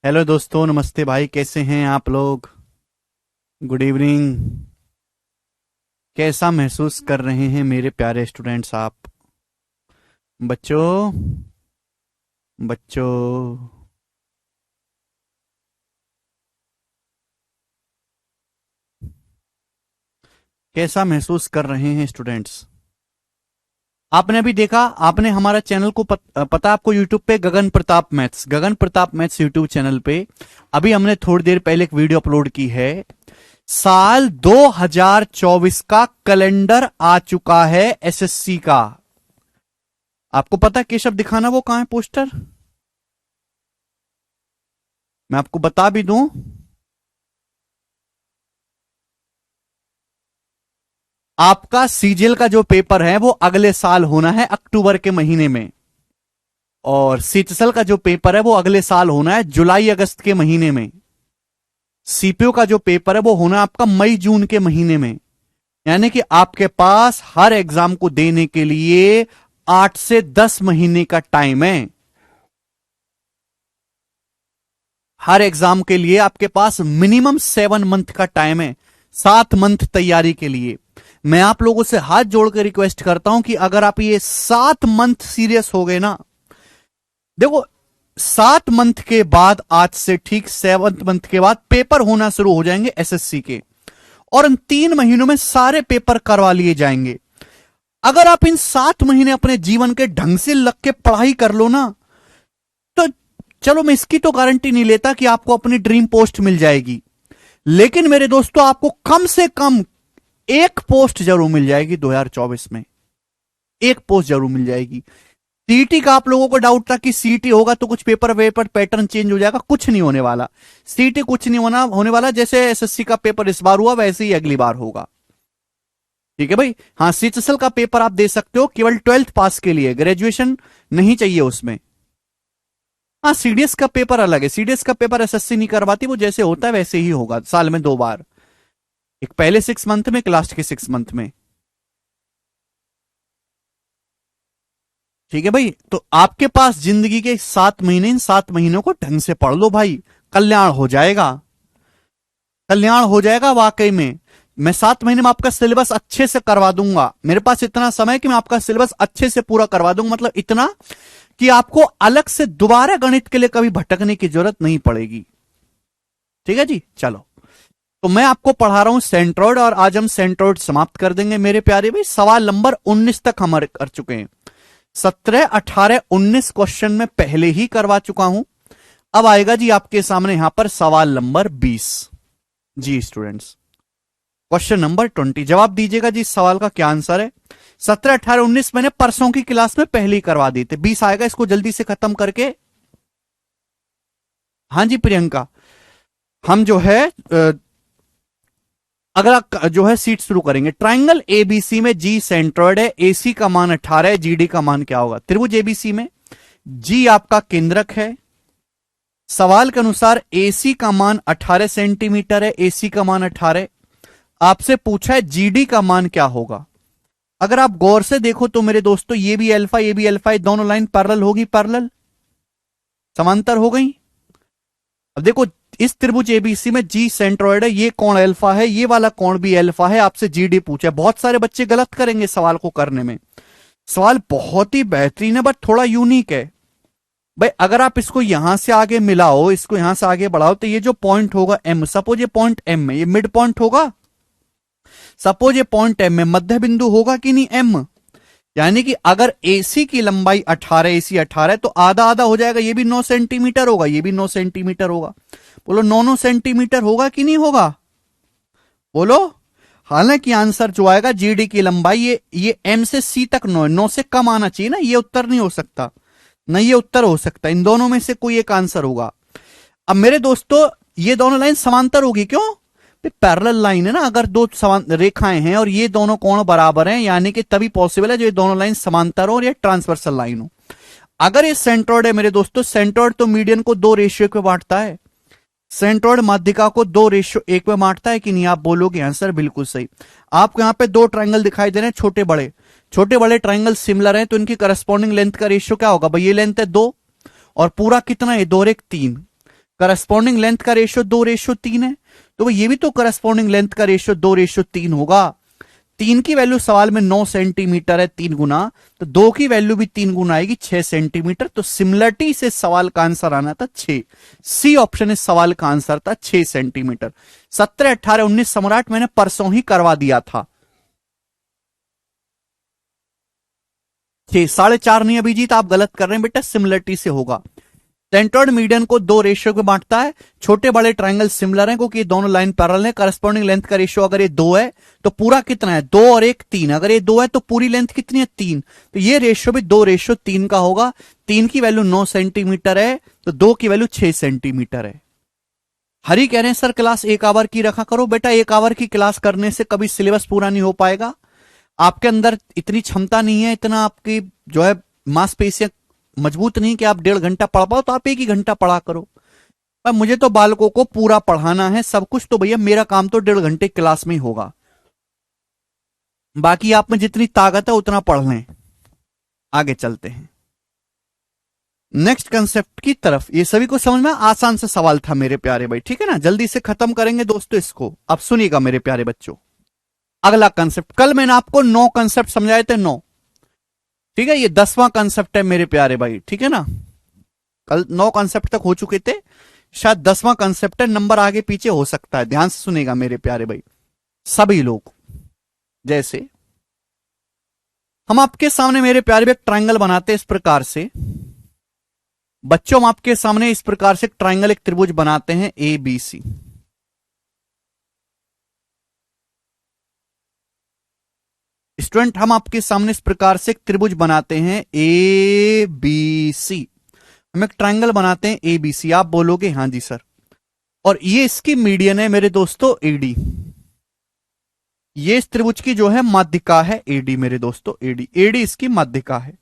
Hello दोस्तों, नमस्ते भाई। कैसे हैं आप लोग? Good evening. कैसा महसूस कर रहे हैं मेरे प्यारे स्टूडेंट्स आप? बच्चों, बच्चों, कैसा महसूस कर रहे हैं स्टूडेंट्स? आपने अभी देखा, आपने हमारा चैनल को पता आपको यूट्यूब पे गगन प्रताप मैथ्स यूट्यूब चैनल पे अभी हमने थोड़ी देर पहले एक वीडियो अपलोड की है। साल 2024 का कैलेंडर आ चुका है एसएससी का। आपको पता केशव दिखाना वो कहां है पोस्टर? मैं आपको बता भी दूं, आपका सीजीएल का जो पेपर है वो अगले साल होना है अक्टूबर के महीने में। और सीटीएल का जो पेपर है वो अगले साल होना है जुलाई अगस्त के महीने में। सीपीओ का जो पेपर है वो होना है आपका मई जून के महीने में। यानी कि आपके पास हर एग्जाम को देने के लिए 8 से 10 महीने का टाइम है। हर एग्जाम के लिए आपके पास मिनिमम 7 मंथ का टाइम है, 7 मंथ तैयारी के लिए। मैं आप लोगों से हाथ जोड़कर रिक्वेस्ट करता हूं कि अगर आप ये 7 मंथ सीरियस हो गए ना, देखो 7 मंथ के बाद, आज से ठीक 7 मंथ के बाद पेपर होना शुरू हो जाएंगे एसएससी के, और इन 3 महीनों में सारे पेपर करवा लिए जाएंगे। अगर आप इन 7 महीने अपने जीवन के ढंग से लग के पढ़ाई कर लो ना, तो चलो मैं इसकी तो गारंटी नहीं लेता कि आपको अपनी ड्रीम पोस्ट मिल जाएगी, लेकिन मेरे दोस्तों आपको कम से कम एक पोस्ट जरूर मिल जाएगी 2024 में। एक पोस्ट जरूर मिल जाएगी। सीईटी का आप लोगों को डाउट था कि सीईटी होगा तो कुछ पेपर वेपर पैटर्न चेंज हो जाएगा, कुछ नहीं होने वाला। सीईटी कुछ नहीं होने वाला। जैसे एसएससी का पेपर इस बार हुआ वैसे ही अगली बार होगा। ठीक है भाई। हाँ, सीटीएल का पेपर आप दे सकते हो केवल 12th पास के लिए, ग्रेजुएशन नहीं चाहिए उसमें। हाँ, सीडीएस का पेपर अलग है। सीडीएस का पेपर एसएससी नहीं करवाती, वो जैसे होता है वैसे ही होगा, साल में 2 बार। एक पहले 6 मंथ में, एक लास्ट के 6 मंथ में। ठीक है भाई। तो आपके पास जिंदगी के 7 महीने, इन 7 महीनों को ढंग से पढ़ लो भाई, कल्याण हो जाएगा। कल्याण हो जाएगा वाकई में। मैं 7 महीने में आपका सिलेबस अच्छे से करवा दूंगा। मेरे पास इतना समय है कि मैं आपका सिलेबस अच्छे से पूरा करवा दूंगा, मतलब इतना कि आपको अलग से दोबारा गणित के लिए कभी भटकने की जरूरत नहीं पड़ेगी। ठीक है जी, चलो। तो मैं आपको पढ़ा रहा हूं सेंट्रोइड, और आज हम सेंट्रोइड समाप्त कर देंगे मेरे प्यारे भाई। सवाल नंबर 19 तक हम कर चुके हैं। 17, 18, 19 क्वेश्चन में पहले ही करवा चुका हूं। अब आएगा जी आपके सामने यहां पर सवाल नंबर 20। जी स्टूडेंट्स, क्वेश्चन नंबर 20 जवाब दीजिएगा जी। इस सवाल का क्या आंसर है? 17, 18, 19 मैंने परसों की क्लास में पहले ही करवा दी थे। 20 आएगा, इसको जल्दी से खत्म करके। हाँ जी प्रियंका, हम जो है अगला जो है सीट शुरू करेंगे। ट्राइंगल एबीसी में जी सेंट्रॉइड है, एसी का मान 18 है, जीडी का मान क्या होगा? त्रिभुज एबीसी में जी आपका केंद्रक है। सवाल के अनुसार एसी का मान 18 सेंटीमीटर है, एसी का मान 18। आपसे पूछा है जीडी का मान क्या होगा। अगर आप गौर से देखो तो मेरे दोस्तों, ये भी अल्फा, ये भी अल्फा, दोनों लाइन पैरेलल होगी, पैरेलल समांतर हो गई। अब देखो, इस त्रिभुज एबीसी में जी सेंट्रोइड है, ये कोण अल्फा है, ये वाला कोण भी अल्फा है। आपसे जीडी पूछा है। बहुत सारे बच्चे गलत करेंगे सवाल को करने में। सवाल बहुत ही बेहतरीन है बट थोड़ा यूनिक है भाई। अगर आप इसको यहां से आगे मिलाओ, इसको यहां से आगे बढ़ाओ, तो ये जो पॉइंट होगा एम, सपोज ये पॉइंट एम है, ये मिड पॉइंट होगा। सपोज ये पॉइंट एम में मध्य बिंदु होगा कि नहीं एम। यानी कि अगर एसी की लंबाई 18, एसी 18 है, तो आधा आधा हो जाएगा। ये भी 9 सेंटीमीटर होगा, ये भी 9 सेंटीमीटर होगा। बोलो 9 सेंटीमीटर होगा कि नहीं होगा? बोलो। हालांकि आंसर जो आएगा, जीडी की लंबाई ये एम से सी तक 9 है, 9 से कम आना चाहिए ना। ये उत्तर नहीं हो सकता, नहीं ये उत्तर हो सकता। इन दोनों में से कोई एक आंसर होगा। अब मेरे दोस्तों, ये दोनों लाइन समांतर होगी, क्यों? पैरेलल लाइन है ना। अगर दो रेखाएं हैं और ये दोनों कोण बराबर हैं, यानी कि तभी पॉसिबल है जो ये दोनों लाइन समांतर हो और ये ट्रांसवर्सल लाइन हो। अगर ये सेंट्रोइड है मेरे दोस्तों, सेंट्रोइड तो मीडियन को 2 रेशियो पे बांटता है। सेंट्रोइड माध्यिका को 2 रेशियो 1 में बांटता है कि नहीं? आप बोलोगे आंसर बिल्कुल सही। आपको यहां पे 2 ट्राइंगल दिखाई दे रहे हैं, छोटे बड़े। छोटे बड़े ट्राइंगल सिमिलर हैं, तो इनकी करस्पॉन्डिंग लेंथ का रेशियो क्या होगा भाई? ये लेंथ है 2 और पूरा कितना है? 2 और 1 3। करस्पॉन्डिंग लेंथ का रेशियो 2:3 है, तो ये भी तो करस्पॉन्डिंग लेंथ का रेशियो 2:3 होगा। 3 की वैल्यू सवाल में 9 सेंटीमीटर है, 3 गुना, तो 2 की वैल्यू भी 3 गुना आएगी, 6 सेंटीमीटर। तो सिमिलरिटी से सवाल का आंसर आना था 6। सी ऑप्शन इस सवाल का आंसर था 6 सेंटीमीटर। 17, 18, 19 सम्राट मैंने परसों ही करवा दिया था। 6, 4.5 नहीं अभिजीत, आप गलत कर रहे हैं बेटा, सिमिलरिटी से होगा। सेंट्रोइड मीडियन को 2 रेशियो में बांटता है। छोटे बड़े ट्रायंगल सिमिलर हैं क्योंकि ये दोनों लाइन पैरेलल हैं। करस्पॉन्डिंग लेंथ का रेशियो अगर ये 2 है तो पूरा कितना है, 2 और 1 3। अगर ये 2 है तो पूरी लेंथ कितनी है, 3। तो ये रेशियो भी 2:3 का होगा। 3 की वैल्यू 9 सेंटीमीटर है तो 2 की वैल्यू 6 सेंटीमीटर है। हरी कह रहे हैं सर क्लास 1 आवर की रखा करो। बेटा 1 आवर की क्लास करने से कभी सिलेबस पूरा नहीं हो पाएगा। आपके अंदर इतनी क्षमता नहीं है, इतना आपकी जो है मांसपेशियां मजबूत नहीं कि आप 1.5 घंटा पढ़ पाओ, तो आप 1 ही घंटा पढ़ा करो। पर मुझे तो बालकों को पूरा पढ़ाना है सब कुछ, तो भैया मेरा काम तो 1.5 घंटे क्लास में ही होगा। बाकी आप में जितनी ताकत है उतना पढ़ लें। आगे चलते हैं नेक्स्ट कंसेप्ट की तरफ। ये सभी को समझ में आसान से सवाल था मेरे प्यारे भाई, ठीक है ना। जल्दी से खत्म करेंगे दोस्तों इसको। अब सुनिएगा मेरे प्यारे बच्चों, अगला कंसेप्ट। कल मैंने आपको 9 कंसेप्ट समझाए थे, 9, ठीक है। ये 10वां कंसेप्ट है मेरे प्यारे भाई, ठीक है ना। कल 9 कंसेप्ट तक हो चुके थे, शायद 10वां कंसेप्ट है। नंबर आगे पीछे हो सकता है, ध्यान से सुनेगा मेरे प्यारे भाई सभी लोग। जैसे हम आपके सामने मेरे प्यारे भाई एक ट्रायंगल बनाते हैं इस प्रकार से। बच्चों हम आपके सामने इस प्रकार से एक ट्रायंगल, एक त्रिभुज बनाते हैं ABC। स्टूडेंट हम आपके सामने इस प्रकार से एक त्रिभुज बनाते हैं ABC। हम एक ट्रायंगल बनाते हैं ABC। आप बोलोगे हाँ जी सर, और ये इसकी मीडियन है मेरे दोस्तों AD। ये इस त्रिभुज की जो है माध्यिका है AD मेरे दोस्तों, AD इसकी माध्यिका है,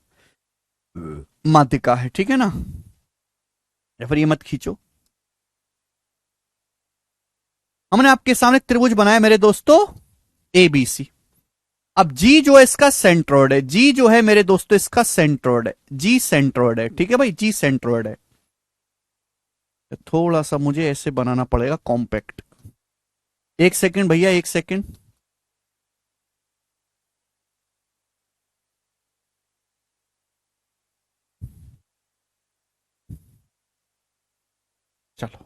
माध्यिका है, ठीक है ना। या फिर ये मत खींचो। हमने आपके सामने त्रिभुज बनाया मेरे दोस्तों ABC। अब G जो है इसका सेंट्रोइड है, G जो है मेरे दोस्तों इसका सेंट्रोइड है, G सेंट्रोइड है, ठीक है भाई, G सेंट्रोइड है। थोड़ा सा मुझे ऐसे बनाना पड़ेगा कॉम्पैक्ट। 1 सेकंड भैया, 1 सेकंड। चलो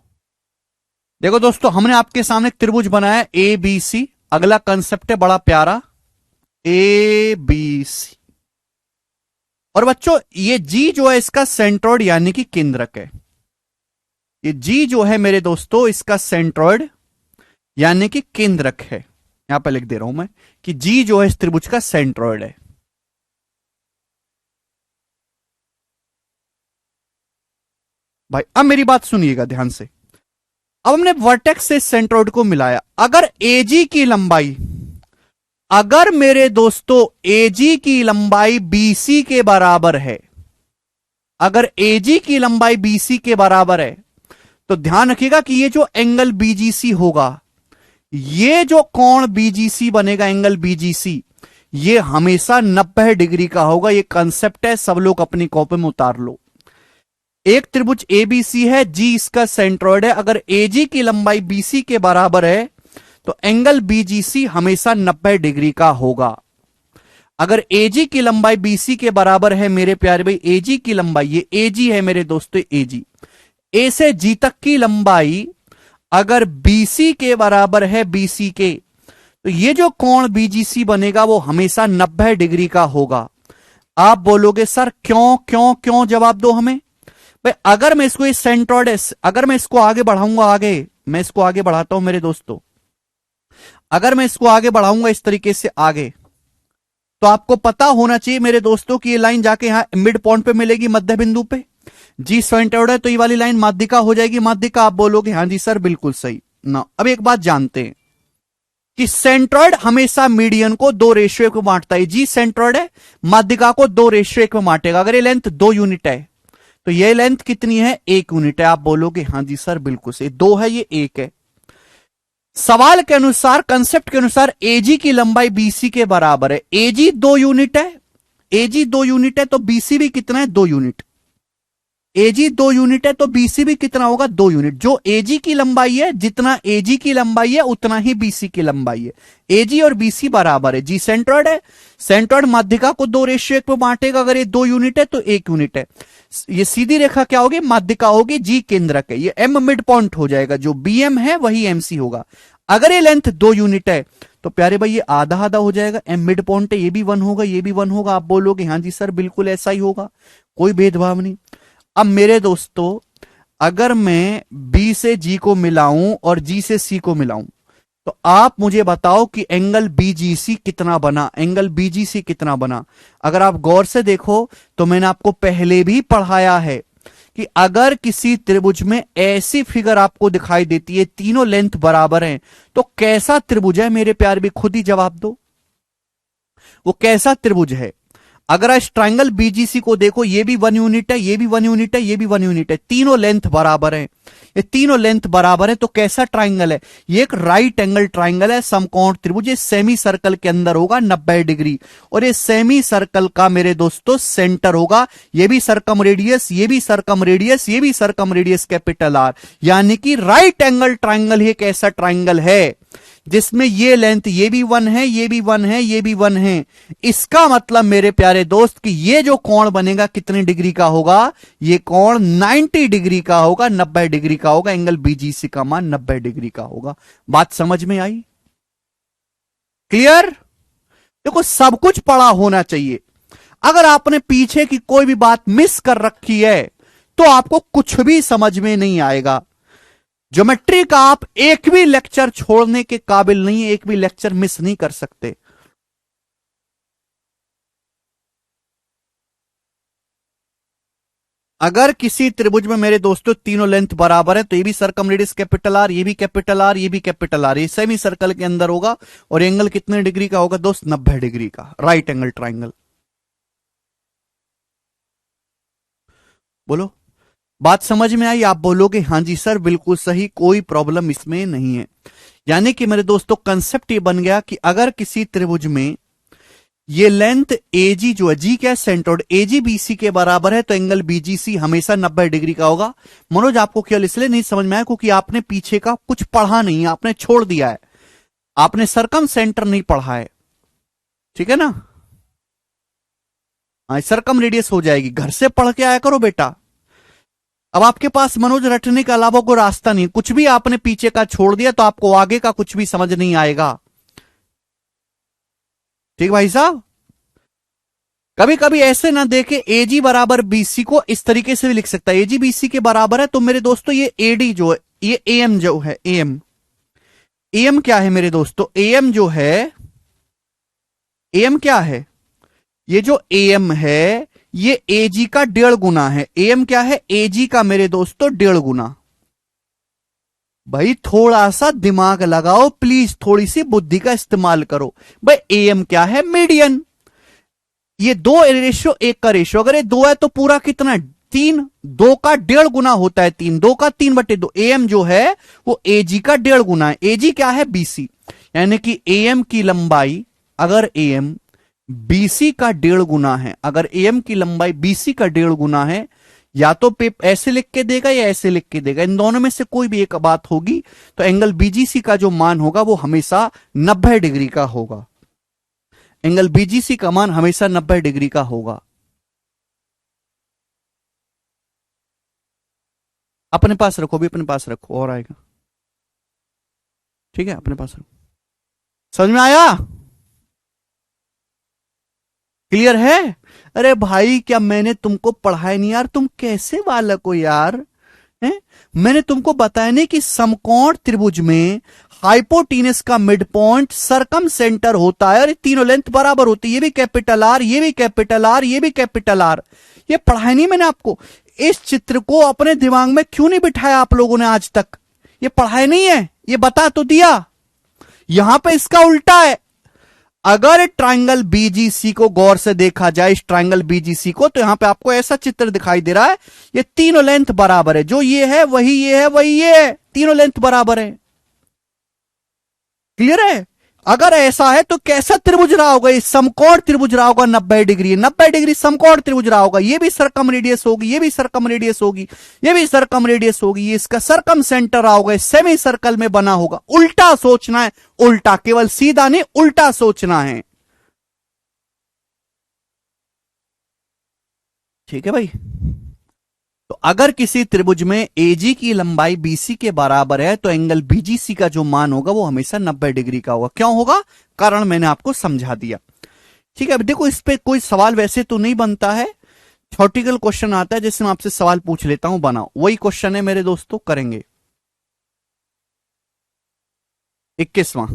देखो दोस्तों, हमने आपके सामने एक त्रिभुज बनाया ABC। अगला कंसेप्ट है बड़ा प्यारा, ABC। और बच्चों ये G जो है इसका सेंट्रोइड यानी कि केंद्रक है। ये G जो है मेरे दोस्तों इसका सेंट्रोइड यानी कि केंद्रक है। यहां पर लिख दे रहा हूं मैं कि G जो है इस त्रिभुज का सेंट्रोइड है। भाई अब मेरी बात सुनिएगा ध्यान से। अब हमने वर्टेक्स से सेंट्रोइड को मिलाया। अगर AG की लंबाई, अगर मेरे दोस्तों AG की लंबाई BC के बराबर है, अगर AG की लंबाई BC के बराबर है, तो ध्यान रखिएगा कि ये जो एंगल BGC होगा, ये जो कोण BGC बनेगा, एंगल BGC, ये हमेशा 90 डिग्री का होगा। ये कंसेप्ट है, सब लोग अपनी कॉपी में उतार लो। एक त्रिभुज ABC है, G इसका सेंट्रोइड है। अगर AG की लंबाई BC के बराबर है तो एंगल BGC हमेशा 90 डिग्री का होगा। अगर AG की लंबाई BC के बराबर है मेरे प्यारे भाई, AG की लंबाई, ये AG है मेरे दोस्तों, AG, A से G तक की लंबाई अगर BC के बराबर है, BC के, तो ये जो कोण BGC बनेगा वो हमेशा 90 डिग्री का होगा। आप बोलोगे सर क्यों क्यों क्यों, जवाब दो हमें भाई। अगर मैं इसको, इस सेंट्रोइड, अगर मैं इसको आगे बढ़ाऊंगा, आगे मैं इसको आगे बढ़ाता हूं मेरे दोस्तों, अगर मैं इसको आगे बढ़ाऊंगा इस तरीके से आगे, तो आपको पता होना चाहिए मेरे दोस्तों कि ये लाइन जाके यहां मिड पॉइंट पे मिलेगी, मध्य बिंदु पे। G सेंट्रोइड है तो ये वाली लाइन माध्यिका हो जाएगी, माध्यिका। आप बोलोगे हाँ जी सर बिल्कुल सही ना। अब एक बात जानते हैं कि सेंट्रोइड हमेशा मीडियन को 2:1 में बांटता है। G सेंट्रोइड है, माध्यिका को 2:1 में बांटेगा। अगर ये लेंथ 2 यूनिट है तो ये लेंथ कितनी है, 1 यूनिट है। आप बोलोगे हाँ जी सर बिल्कुल सही, 2 है ये 1 है। सवाल के अनुसार, कंसेप्ट के अनुसार AG की लंबाई BC के बराबर है। AG 2 यूनिट है, AG 2 यूनिट है तो BC भी कितना है, 2 यूनिट। एजी 2 यूनिट है तो बीसी भी कितना होगा, 2 यूनिट। जो एजी की लंबाई है, जितना एजी की लंबाई है उतना ही बीसी की लंबाई है। एजी और बीसी बराबर है। जी सेंट्रॉइड है, सेंट्रॉइड माध्यिका को 2:1 पे बांटेगा। अगर ये 2 यूनिट है तो 1 यूनिट है। ये सीधी रेखा क्या होगी, माध्यिका होगी। जी केंद्रक है। ये एम मिड पॉइंट हो जाएगा। जो बीएम है वही एमसी होगा। अगर ये लेंथ 2 यूनिट है तो प्यारे भाई ये आधा आधा हो जाएगा। एम मिड पॉइंट है, ये भी 1 होगा, ये भी 1 होगा। आप बोलोगे हाँ जी सर बिल्कुल ऐसा ही होगा, कोई भेदभाव नहीं। अब मेरे दोस्तों अगर मैं बी से जी को मिलाऊं और जी से सी को मिलाऊं तो आप मुझे बताओ कि एंगल बीजीसी कितना बना, एंगल बीजीसी कितना बना। अगर आप गौर से देखो तो मैंने आपको पहले भी पढ़ाया है कि अगर किसी त्रिभुज में ऐसी फिगर आपको दिखाई देती है, तीनों लेंथ बराबर हैं, तो कैसा त्रिभुज है मेरे प्यार भी, खुद ही जवाब दो वो कैसा त्रिभुज है। अगर इस ट्रायंगल बीजीसी को देखो, ये भी 1 यूनिट है, ये भी 1 यूनिट है, ये भी 1 यूनिट है, तीनों लेंथ बराबर हैं। ये तीनों लेंथ बराबर है तो कैसा ट्रायंगल है, ये एक राइट एंगल ट्रायंगल है, समकोण त्रिभुज। ये सेमी सर्कल के अंदर होगा 90 डिग्री, और ये सेमी सर्कल का मेरे दोस्तों सेंटर होगा। ये भी सरकम रेडियस, ये भी सरकम रेडियस, ये भी सरकम रेडियस कैपिटल आर, यानी कि राइट एंगल ट्रायंगल। ये कैसा ट्रायंगल है जिसमें ये लेंथ, ये भी 1 है, ये भी 1 है, ये भी 1 है। इसका मतलब मेरे प्यारे दोस्त कि ये जो कोण बनेगा कितने डिग्री का होगा, ये कोण 90 डिग्री का होगा, 90 डिग्री का होगा। एंगल बीजीसी का मान 90 डिग्री का होगा। बात समझ में आई, क्लियर। देखो सब कुछ पढ़ा होना चाहिए। अगर आपने पीछे की कोई भी बात मिस कर रखी है तो आपको कुछ भी समझ में नहीं आएगा। ज्योमेट्री का आप एक भी लेक्चर छोड़ने के काबिल नहीं है, एक भी लेक्चर मिस नहीं कर सकते। अगर किसी त्रिभुज में मेरे दोस्तों तीनों लेंथ बराबर है तो ये भी सरकम रेडियस कैपिटल आर, ये भी कैपिटल आर, ये भी कैपिटल आर, ये सेमी सर्कल के अंदर होगा। और एंगल कितने डिग्री का होगा दोस्त, 90 डिग्री का, राइट एंगल ट्राइंगल। बोलो बात समझ में आई। आप बोलोगे हाँ जी सर बिल्कुल सही, कोई प्रॉब्लम इसमें नहीं है। यानी कि मेरे दोस्तों कंसेप्ट ये बन गया कि अगर किसी त्रिभुज में ये लेंथ एजी जो है, जी क्या सेंट्रोइड, एजी बीसी के बराबर है तो एंगल बीजीसी हमेशा 90 डिग्री का होगा। मनोज आपको केवल इसलिए नहीं समझ में आया क्योंकि आपने पीछे का कुछ पढ़ा नहीं, आपने छोड़ दिया है, आपने सरकम सेंटर नहीं पढ़ा है, ठीक है ना। हाँ सरकम रेडियस हो जाएगी, घर से पढ़ के आया करो बेटा। अब आपके पास मनोज रटने के अलावा कोई रास्ता नहीं, कुछ भी आपने पीछे का छोड़ दिया तो आपको आगे का कुछ भी समझ नहीं आएगा, ठीक भाई साहब। कभी कभी ऐसे ना देखे, एजी बराबर बीसी को इस तरीके से भी लिख सकता है, एजी बीसी के बराबर है तो मेरे दोस्तों ये एडी जो है, ये एएम जो है, एएम, एएम क्या है मेरे दोस्तों, एएम जो है, एएम क्या है, ये जो एएम है ये एजी का 1.5 गुना है। एएम क्या है, एजी का मेरे दोस्तों 1.5 गुना। भाई थोड़ा सा दिमाग लगाओ प्लीज, थोड़ी सी बुद्धि का इस्तेमाल करो। भाई एएम क्या है, मीडियन। ये 2:1 का रेशियो, अगर ये 2 है तो पूरा कितना, 3, 2 का 1.5 गुना होता है, 3, 2 का 3/2। एएम जो है वो एजी का 1.5 गुना है। एजी क्या है, बीसी, यानी कि एएम की लंबाई अगर एएम बीसी का 1.5 गुना है, अगर एएम की लंबाई बीसी का 1.5 गुना है, या तो ऐसे लिख के देगा या ऐसे लिख के देगा, इन दोनों में से कोई भी एक बात होगी, तो एंगल बीजीसी का जो मान होगा वो हमेशा 90 डिग्री का होगा। एंगल बीजीसी का मान हमेशा 90 डिग्री का होगा। अपने पास रखो भी, अपने पास रखो और आएगा, ठीक है, अपने पास रखो। समझ में आया, क्लियर है। अरे भाई क्या मैंने तुमको पढ़ाया नहीं यार, तुम कैसे बालक हो यार, हैं? मैंने तुमको बताया नहीं कि समकोण त्रिभुज में हाइपोटीनस का मिड पॉइंट सरकम सेंटर होता है और ये तीनों लेंथ बराबर होती है, ये भी कैपिटल आर, ये भी कैपिटल आर, ये भी कैपिटल आर। ये पढ़ाया नहीं मैंने आपको। इस चित्र को अपने दिमाग में क्यों नहीं बिठाया आप लोगों ने आज तक, ये पढ़ाया नहीं है, ये बता तो दिया। यहां पे इसका उल्टा है। अगर ट्रायंगल बीजीसी को गौर से देखा जाए, इस ट्रायंगल बीजीसी को, तो यहां पे आपको ऐसा चित्र दिखाई दे रहा है, ये तीनों लेंथ बराबर है, जो ये है वही ये है, वही ये है, तीनों लेंथ बराबर है, क्लियर है। अगर ऐसा है तो कैसा त्रिभुज रहा होगा? ये समकोण त्रिभुज रहा होगा 90 डिग्री, 90 डिग्री समकोण त्रिभुज रहा होगा। ये भी सरकम रेडियस होगी, ये भी सरकम रेडियस होगी, ये भी सरकम रेडियस होगी, ये इसका सरकम सेंटर रहा होगा, सेमी सर्कल में बना होगा। उल्टा सोचना है, उल्टा, केवल सीधा नहीं उल्टा सोचना है। ठीक है भाई। तो अगर किसी त्रिभुज में एजी की लंबाई बीसी के बराबर है तो एंगल बीजीसी का जो मान होगा वो हमेशा 90 डिग्री का होगा। क्यों होगा? कारण मैंने आपको समझा दिया। ठीक है, अब देखो इस पे कोई सवाल वैसे तो नहीं बनता है, थ्योरेटिकल क्वेश्चन आता है जैसे मैं आपसे सवाल पूछ लेता हूं, बनाओ। वही क्वेश्चन है मेरे दोस्तों, करेंगे। 21वां।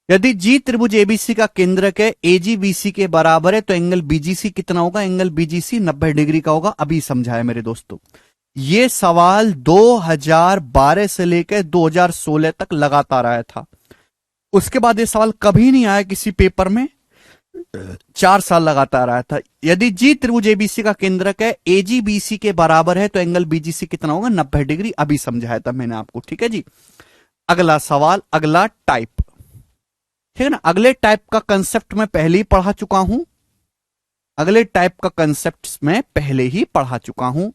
यदि जी त्रिभुज एबीसी का केंद्रक है, एजी बीसी के बराबर है, तो एंगल बीजीसी कितना होगा? एंगल बीजीसी 90 डिग्री का होगा। अभी समझाया मेरे दोस्तों। यह सवाल 2012 से लेकर 2016 तक लगातार आया था। उसके बाद यह सवाल कभी नहीं आया किसी पेपर में, 4 साल लगातार आया था। यदि जी त्रिभुज एबीसी का केंद्रक है, एजी बीसी के बराबर है, तो एंगल बीजीसी कितना होगा? 90 डिग्री। अभी समझाया था मैंने आपको। ठीक है जी। अगला सवाल, अगला टाइप। ठीक है ना, अगले टाइप का कंसेप्ट मैं पहले ही पढ़ा चुका हूं। अगले टाइप का कंसेप्ट मैं पहले ही पढ़ा चुका हूं।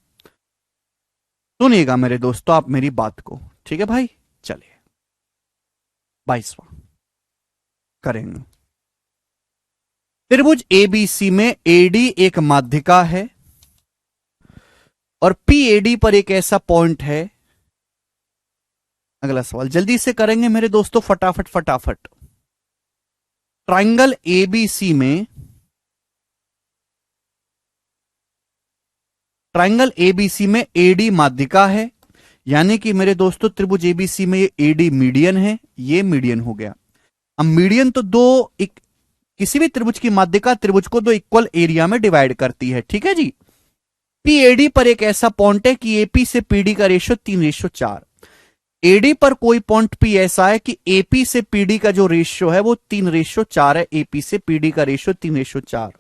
सुनिएगा मेरे दोस्तों आप मेरी बात को। ठीक है भाई, चलिए 22वां करेंगे। त्रिभुज एबीसी में एडी एक माध्यिका है और पीएडी पर एक ऐसा पॉइंट है। अगला सवाल जल्दी से करेंगे मेरे दोस्तों, फटाफट फटाफट। ट्राइंगल एबीसी में, ट्राइंगल एबीसी में एडी माध्यिका है, यानी कि मेरे दोस्तों त्रिभुज एबीसी में ये एडी मीडियन है, ये मीडियन हो गया। अब मीडियन तो दो किसी भी त्रिभुज की माध्यिका त्रिभुज को दो इक्वल एरिया में डिवाइड करती है। ठीक है जी। पीएडी पर एक ऐसा पॉइंट है कि एपी से पीडी का रेशियो 3:4। एडी पर कोई पॉइंट पी ऐसा है कि एपी से पीडी का जो रेशियो है वो 3:4 है। एपी से पीडी का रेशियो 3:4।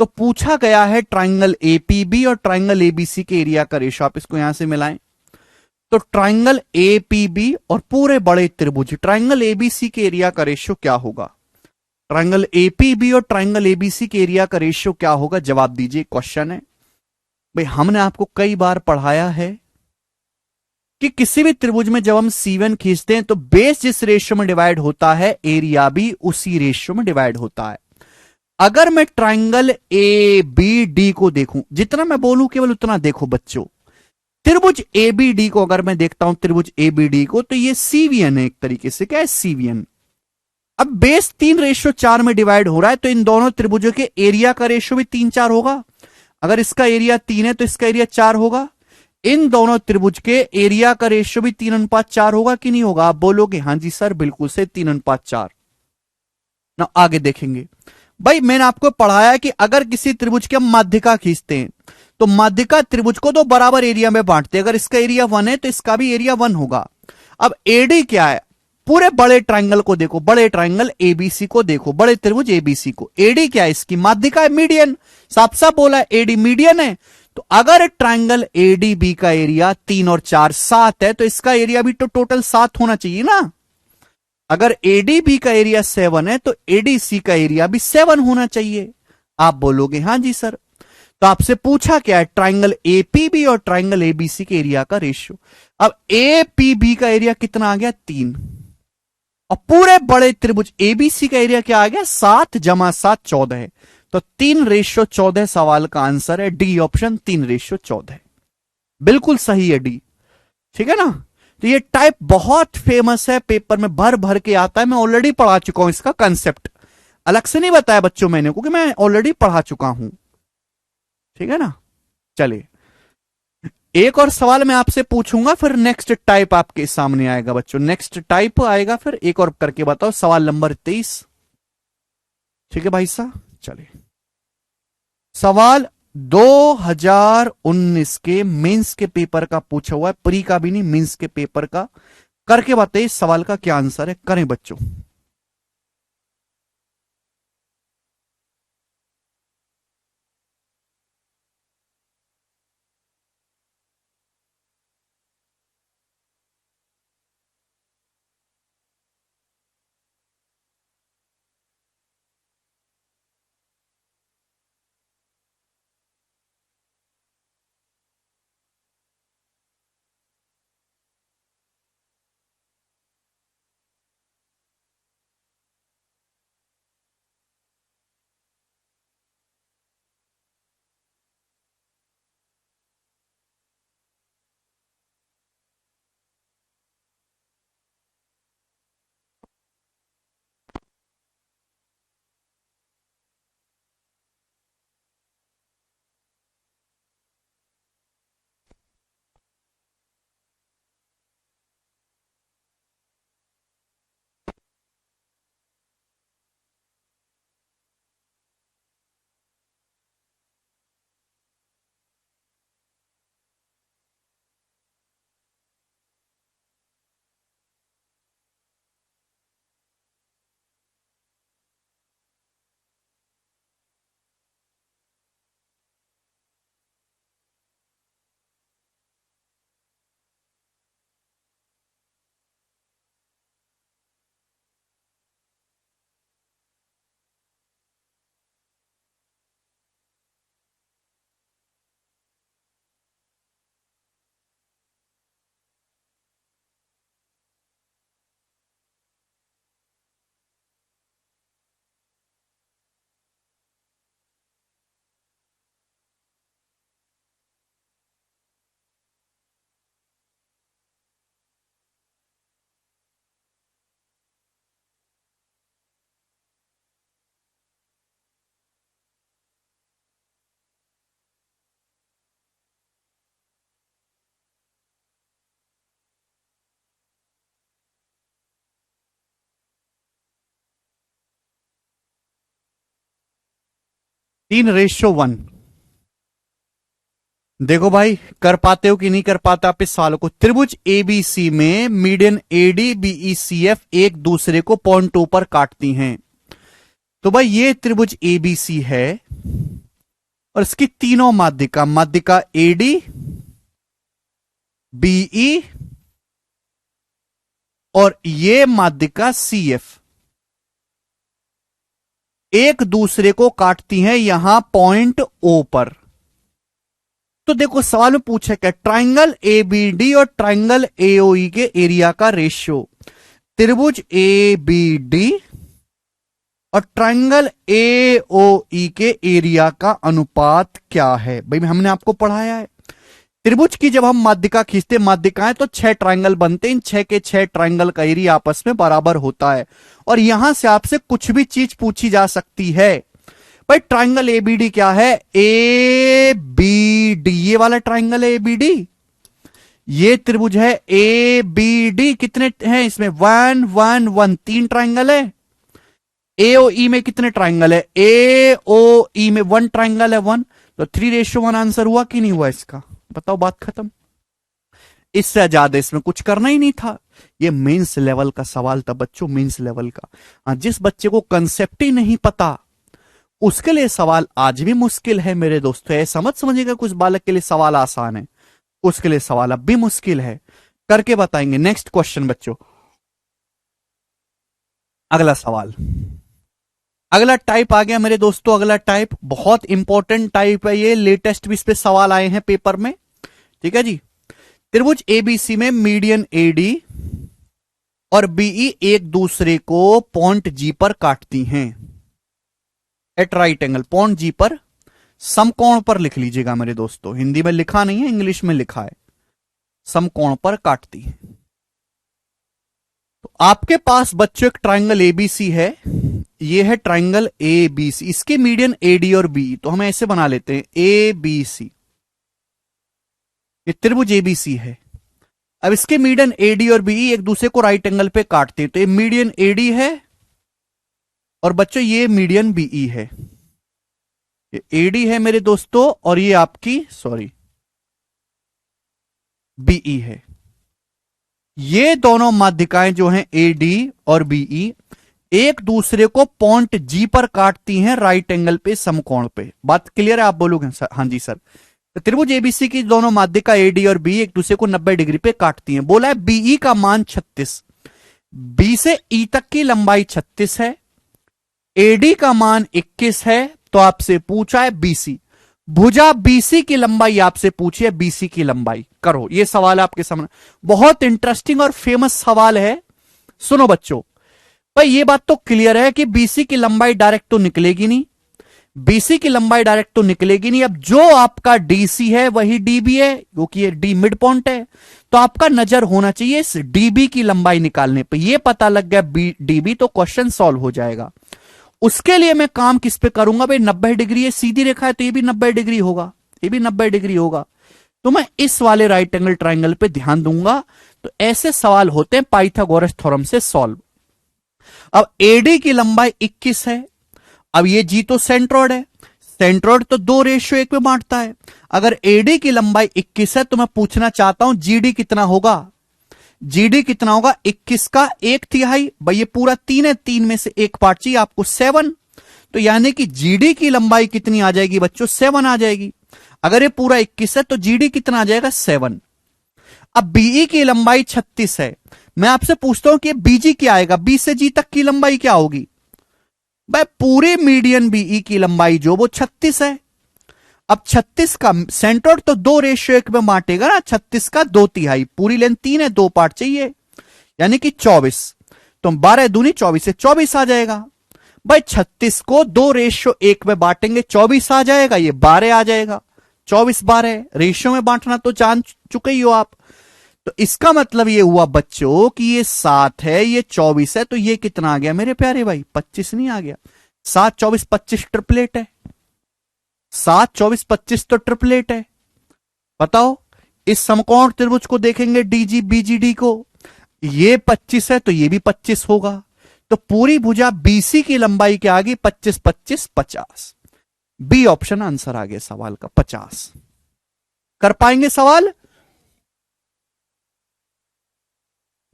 तो पूछा गया है ट्राइंगल एपीबी और ट्राइंगल एबीसी के एरिया का रेशियो। आप इसको यहां से मिलाएं तो ट्राइंगल एपीबी और पूरे बड़े त्रिभुज ट्राइंगल एबीसी के एरिया का रेशियो क्या होगा? ट्राइंगल एपीबी और ट्राइंगल एबीसी के एरिया का रेशियो क्या होगा? जवाब दीजिए। क्वेश्चन है भाई, हमने आपको कई बार पढ़ाया है कि किसी भी त्रिभुज में जब हम C1 खींचते हैं तो बेस जिस रेशियो में डिवाइड होता है एरिया भी उसी रेशियो में डिवाइड होता है। अगर मैं ट्राइंगल ए बी डी को देखूं, जितना मैं बोलूं केवल उतना देखो बच्चों, त्रिभुज एबीडी को अगर मैं देखता हूं, त्रिभुज एबीडी को, तो ये सीवीएन है एक तरीके से। क्या है? सीवीएन। अब बेस 3:4 में डिवाइड हो रहा है तो इन दोनों त्रिभुजों के एरिया का रेशियो भी 3:4 होगा। अगर इसका एरिया 3 है तो इसका एरिया 4 होगा। इन दोनों त्रिभुज के एरिया का रेशियो भी 3:4 होगा कि नहीं होगा? आप बोलोगे हां जी सर बिल्कुल से 3:4 ना। आगे देखेंगे भाई, मैंने आपको पढ़ाया कि अगर किसी त्रिभुज के हम माध्यिका खींचते हैं तो माध्यिका त्रिभुज को दो बराबर एरिया में बांटते हैं। अगर इसका एरिया 1 है तो इसका भी एरिया 1 होगा। अब एडी क्या है? पूरे बड़े ट्राइंगल को देखो, बड़े ट्राइंगल एबीसी को देखो, बड़े त्रिभुज एबीसी को। एडी क्या है? इसकी माध्यिका है, मीडियन। साफ साफ बोला है एडी मीडियन है। तो अगर ट्राइंगल एडीबी का एरिया 3 और 4 7 है तो इसका एरिया भी तो टोटल 7 होना चाहिए ना। अगर एडीबी का एरिया 7 है तो एडीसी का एरिया भी 7 होना चाहिए। आप बोलोगे हां जी सर। तो आपसे पूछा क्या है? ट्राइंगल एपीबी और ट्राइंगल एबीसी के एरिया का रेशियो। अब एपीबी का एरिया कितना आ गया? 3। और पूरे बड़े त्रिभुज एबीसी का एरिया क्या आ गया? 7 + 7 14 है। तो 3:14 सवाल का आंसर है डी ऑप्शन, 3:14। बिल्कुल सही है डी। ठीक है ना। तो ये टाइप बहुत फेमस है, पेपर में भर भर के आता है। मैं ऑलरेडी पढ़ा चुका हूं इसका कंसेप्ट, अलग से नहीं बताया बच्चों मैंने, क्योंकि मैं ऑलरेडी पढ़ा चुका हूं। ठीक है ना। चलिए एक और सवाल मैं आपसे पूछूंगा, फिर नेक्स्ट टाइप आपके सामने आएगा बच्चों। नेक्स्ट टाइप आएगा, फिर एक और करके बताओ। सवाल नंबर 23। ठीक है भाई साहब, चलिए सवाल 2019 के मेंस के पेपर का पूछा हुआ है, प्री का भी नहीं, मेंस के पेपर का। करके बताइए इस सवाल का क्या आंसर है। करें बच्चों। 3:1। देखो भाई, कर पाते हो कि नहीं कर पाते आप इस सवाल को। त्रिभुज एबीसी में median AD BE C F एक दूसरे को पॉइंटों पर काटती हैं। तो भाई ये त्रिभुज एबीसी है और इसकी तीनों माध्यिका, माध्यिका एडी बीई और ये माध्यिका सी एफ एक दूसरे को काटती हैं यहां पॉइंट ओ पर। तो देखो सवाल में पूछा क्या, ट्राइंगल एबीडी और ट्राइंगल एओई के एरिया का रेशियो। त्रिभुज एबीडी और ट्राइंगल एओई के एरिया का अनुपात क्या है। भाई हमने आपको पढ़ाया है, त्रिभुज की जब हम माध्यिका खींचते, माध्यिकाएं तो 6 ट्राइंगल बनते हैं, इन 6 के 6 ट्राइंगल का एरिया आपस में बराबर होता है। और यहां से आपसे कुछ भी चीज पूछी जा सकती है। भाई ट्राइंगल एबीडी क्या है, एबीडी ये वाला ट्राइंगल है एबीडी, ये त्रिभुज है एबीडी। कितने हैं इसमें, 1 1 1 3 ट्राइंगल है। एओई में कितने ट्राइंगल है, एओई में 1 ट्राइंगल है 1, तो 3:1 आंसर हुआ कि नहीं हुआ इसका, बताओ बात खत्म। इससे ज्यादा इसमें कुछ करना ही नहीं था। ये मेंस लेवल का सवाल था बच्चों, मेंस लेवल का। जिस बच्चे को कंसेप्ट ही नहीं पता उसके लिए सवाल आज भी मुश्किल है मेरे दोस्तों। ऐसा मत समझिएगा कुछ बालक के लिए सवाल आसान है, उसके लिए सवाल अब भी मुश्किल है, करके बताएंगे। नेक्स्ट क्वेश्चन बच्चों, अगला सवाल, अगला टाइप आ गया मेरे दोस्तों। अगला टाइप बहुत इंपॉर्टेंट टाइप है, ये लेटेस्ट भी इस पे सवाल आए हैं पेपर में, ठीक है जी। त्रिभुज एबीसी में मीडियन एडी और बीई एक दूसरे को पॉइंट जी पर काटती हैं। एट राइट एंगल, पॉइंट जी पर, समकोण पर लिख लीजिएगा मेरे दोस्तों, हिंदी में लिखा नहीं है इंग्लिश में लिखा है, समकोण पर काटती है। तो आपके पास बच्चों एक ट्राइंगल एबीसी है, ये है ट्राइंगल एबीसी, इसके मीडियन एडी और बी, तो हम ऐसे बना लेते हैं एबीसी, ये त्रिभुज एबीसी है। अब इसके मीडियन एडी और बी एक दूसरे को राइट एंगल पे काटते हैं, तो ये मीडियन एडी है और बच्चों ये मीडियन बीई है। ये एडी है मेरे दोस्तों और ये आपकी बीई है। ये दोनों माध्यिकाएं जो हैं एडी और बीई एक दूसरे को पॉइंट जी पर काटती हैं राइट एंगल पे समकोण पे। बात क्लियर है, आप बोलोगे सर? हाँ जी सर। तो त्रिभुज एबीसी की दोनों माध्यिका एडी और बी एक दूसरे को 90 डिग्री पे काटती हैं। बोला है बीई का मान 36, बी से ई तक की लंबाई 36 है, एडी का मान 21 है। तो आपसे पूछा है बीसी, भुजा बीसी की लंबाई आपसे पूछी है, बीसी की लंबाई करो। ये सवाल आपके सामने बहुत इंटरेस्टिंग और फेमस सवाल है, सुनो बच्चों। भाई ये बात तो क्लियर है कि बीसी की लंबाई डायरेक्ट तो निकलेगी नहीं, बीसी की लंबाई डायरेक्ट तो निकलेगी नहीं। अब जो आपका डीसी है वही डीबी है, क्योंकि ये डी मिड पॉइंट है, तो आपका नजर होना चाहिए इस डीबी की लंबाई निकालने पे। ये पता लग गया डीबी, तो क्वेश्चन सॉल्व हो जाएगा। उसके लिए मैं काम किस पे करूंगा भाई, 90 डिग्री है, सीधी रेखा है तो ये भी 90 डिग्री होगा, ये भी 90 डिग्री होगा, तो मैं इस वाले राइट एंगल ट्राइंगल पे ध्यान दूंगा। तो ऐसे सवाल होते हैं पाइथागोरस थ्योरम से सॉल्व। अब एडी की लंबाई 21 है, अब ये जी तो सेंट्रोइड है, सेंट्रोइड तो 2:1 में बांटता है। अगर एडी की लंबाई 21 है तो मैं पूछना चाहता हूं जीडी कितना होगा, जीडी कितना होगा, 21 का 1/3। भाई ये पूरा 3 है, 3 में से एक पार्ट चाहिए आपको 7, तो यानी कि जीडी की लंबाई कितनी आ जाएगी बच्चों, 7 आ जाएगी। अगर ये पूरा 21 है तो जीडी कितना आ जाएगा, 7। अब बीई की लंबाई 36 है, मैं आपसे पूछता हूं कि बीजी क्या आएगा, बी से जी तक की लंबाई क्या होगी। भाई पूरी मीडियन बीई की लंबाई जो वो 36 है। अब 36 का सेंट्रोइड तो 2:1 में बांटेगा ना, 36 का 2/3, पूरी लेंथ 3 है, 2 पार्ट चाहिए, यानी कि 24। तो 12 दूनी 24 से 24 आ जाएगा। भाई 36 को 2:1 में बांटेंगे 24 आ जाएगा, ये 12 आ जाएगा। 24 12 रेशियो में बांटना तो जान चुके ही हो आप। तो इसका मतलब ये हुआ बच्चों कि ये 7 है, ये 24 है, तो ये कितना आ गया मेरे प्यारे भाई, 25 नहीं आ गया। 7 24 25 ट्रिपलेट है, 7 24 25 तो ट्रिपलेट है। बताओ इस समकोण त्रिभुज को देखेंगे डीजी बीजीडी को, ये 25 है तो ये भी 25 होगा। तो पूरी भुजा बीसी की लंबाई क्या आ गई, 25 25 50। बी ऑप्शन आंसर आ गया सवाल का 50। कर पाएंगे सवाल?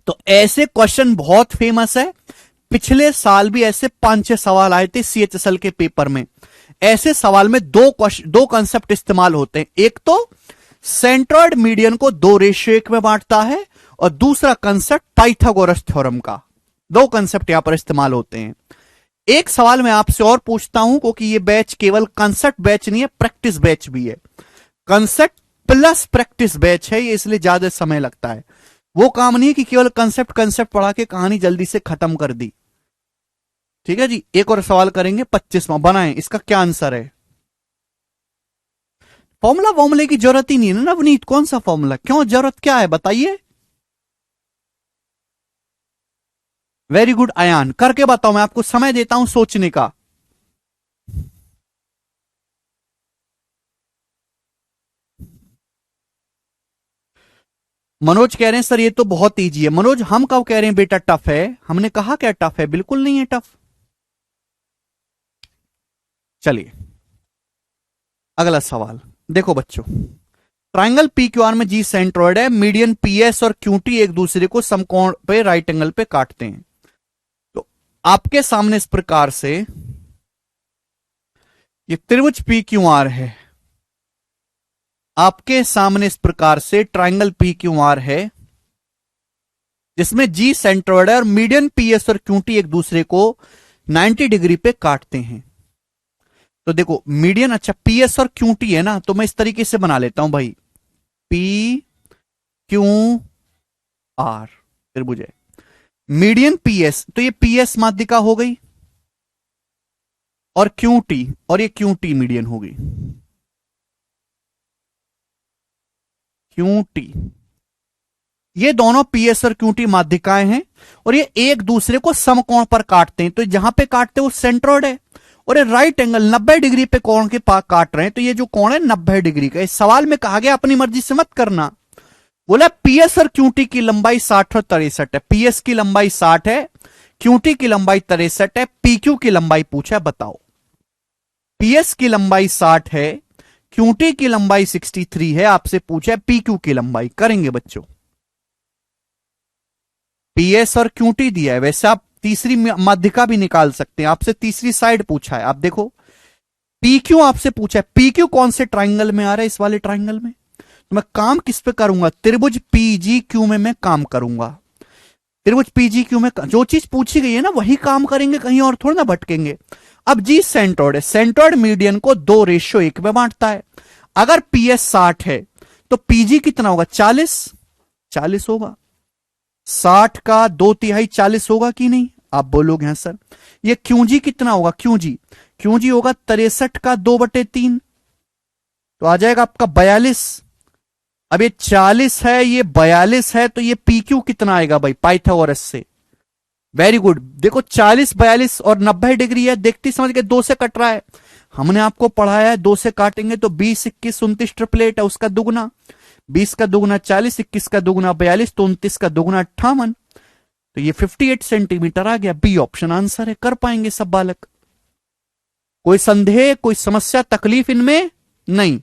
तो ऐसे क्वेश्चन बहुत फेमस है। पिछले साल भी ऐसे 5-6 सवाल आए थे सीएचएसएल के पेपर में। ऐसे सवाल में दो कंसेप्ट इस्तेमाल होते हैं। एक तो सेंट्रॉइड मीडियन को 2:1 में बांटता है, और दूसरा कंसेप्ट पाइथागोरस थ्योरम का। दो कंसेप्ट यहां पर इस्तेमाल होते हैं। एक सवाल मैं आपसे और पूछता हूं, क्योंकि ये बैच केवल कंसेप्ट बैच नहीं है, प्रैक्टिस बैच भी है। कंसेप्ट प्लस प्रैक्टिस बैच है ये, इसलिए ज्यादा समय लगता है। वो काम नहीं है कि केवल कंसेप्ट कंसेप्ट पढ़ा के कहानी जल्दी से खत्म कर दी। ठीक है जी, एक और सवाल करेंगे 25वां। बनाएं, इसका क्या आंसर है? फॉर्मूला फॉर्मूले की जरूरत ही नहीं है ना नवनीत, कौन सा फॉर्मूला, क्यों जरूरत क्या है बताइए। वेरी गुड अयान, करके बताओ, मैं आपको समय देता हूं सोचने का। मनोज कह रहे हैं सर ये तो बहुत इजी है। मनोज हम कब कह रहे हैं बेटा टफ है? हमने कहा क्या टफ है? बिल्कुल नहीं है टफ। चलिए अगला सवाल देखो बच्चों। ट्राइंगल पी क्यू आर में जी सेंट्रोइड है, मीडियन पी एस और क्यूटी एक दूसरे को समकोण पे राइट एंगल पे काटते हैं। तो आपके सामने इस प्रकार से ये त्रिभुज पी क्यू आर है। आपके सामने इस प्रकार से ट्राइंगल पी क्यू आर है, जिसमें जी सेंट्रोइड है और मीडियन पी एस और क्यूटी एक दूसरे को 90 डिग्री पे काटते हैं। तो देखो मीडियन, अच्छा पी एस और क्यूटी है ना, तो मैं इस तरीके से बना लेता हूं भाई, पी क्यू आर त्रिभुज है। मीडियन पी एस, तो ये पी एस माध्यिका हो गई, और क्यूटी, और ये क्यूटी मीडियन होगी। क्यूटी, ये दोनों पीएस और क्यूटी माध्यिकाएं हैं, और ये एक दूसरे को समकोण पर काटते हैं। तो जहां पे काटते हैं वो सेंट्रोइड है, और ये राइट एंगल 90 डिग्री पे कोण के पास काट रहे हैं। तो ये जो कोण है 90 डिग्री का। इस सवाल में कहा गया अपनी मर्जी से मत करना। बोला पीएस और क्यूटी की लंबाई 60 और 63 है। पीएस की लंबाई 60 है, क्यूटी की लंबाई 63 है। पीक्यू की लंबाई पूछा है, बताओ। पीएस की लंबाई 60 है, क्यूटी की लंबाई 63 है। आपसे पूछा है पीक्यू की लंबाई। करेंगे बच्चों, पीएस और क्यूटी दिया है, वैसे आप तीसरी माध्यिका भी निकाल सकते हैं। आपसे तीसरी साइड पूछा है, आप देखो पीक्यू आपसे पूछा है। पीक्यू कौन से ट्राइंगल में आ रहा है? इस वाले ट्राइंगल में। तो मैं काम किस पे करूंगा? त्रिभुज पीजी क्यू में मैं काम करूंगा। त्रिभुज पीजी क्यू में जो चीज पूछी गई है ना वही काम करेंगे, कहीं और थोड़ा ना भटकेंगे। अब जी सेंट्रोइड है, सेंट्रोइड मीडियन को 2:1 में बांटता है। अगर पीएस 60 है तो पीजी कितना होगा? 40। 40 होगा। 60 का 2/3 40 होगा कि नहीं? आप बोलोगे हाँ सर। ये क्यूजी कितना होगा? क्यूजी, क्यूजी होगा 63 का 2/3, तो आ जाएगा आपका 42। अब ये 40 है, ये 42 है, तो ये पीक्यू कितना आएगा भाई पाइथागोरस से? Very good. देखो 40 42 और 90 डिग्री है, देखते समझ के 2 से कट रहा है। हमने आपको पढ़ाया है 2 से काटेंगे तो 20 21 29 ट्रिपलेट है, उसका दुगना। 20 का दुगना 40, 21 का दुगना 42, तो 29 का दुगना 58। तो ये 58 सेंटीमीटर आ गया। बी ऑप्शन आंसर है। कर पाएंगे सब बालक? कोई संदेह, कोई समस्या, तकलीफ इनमें? नहीं।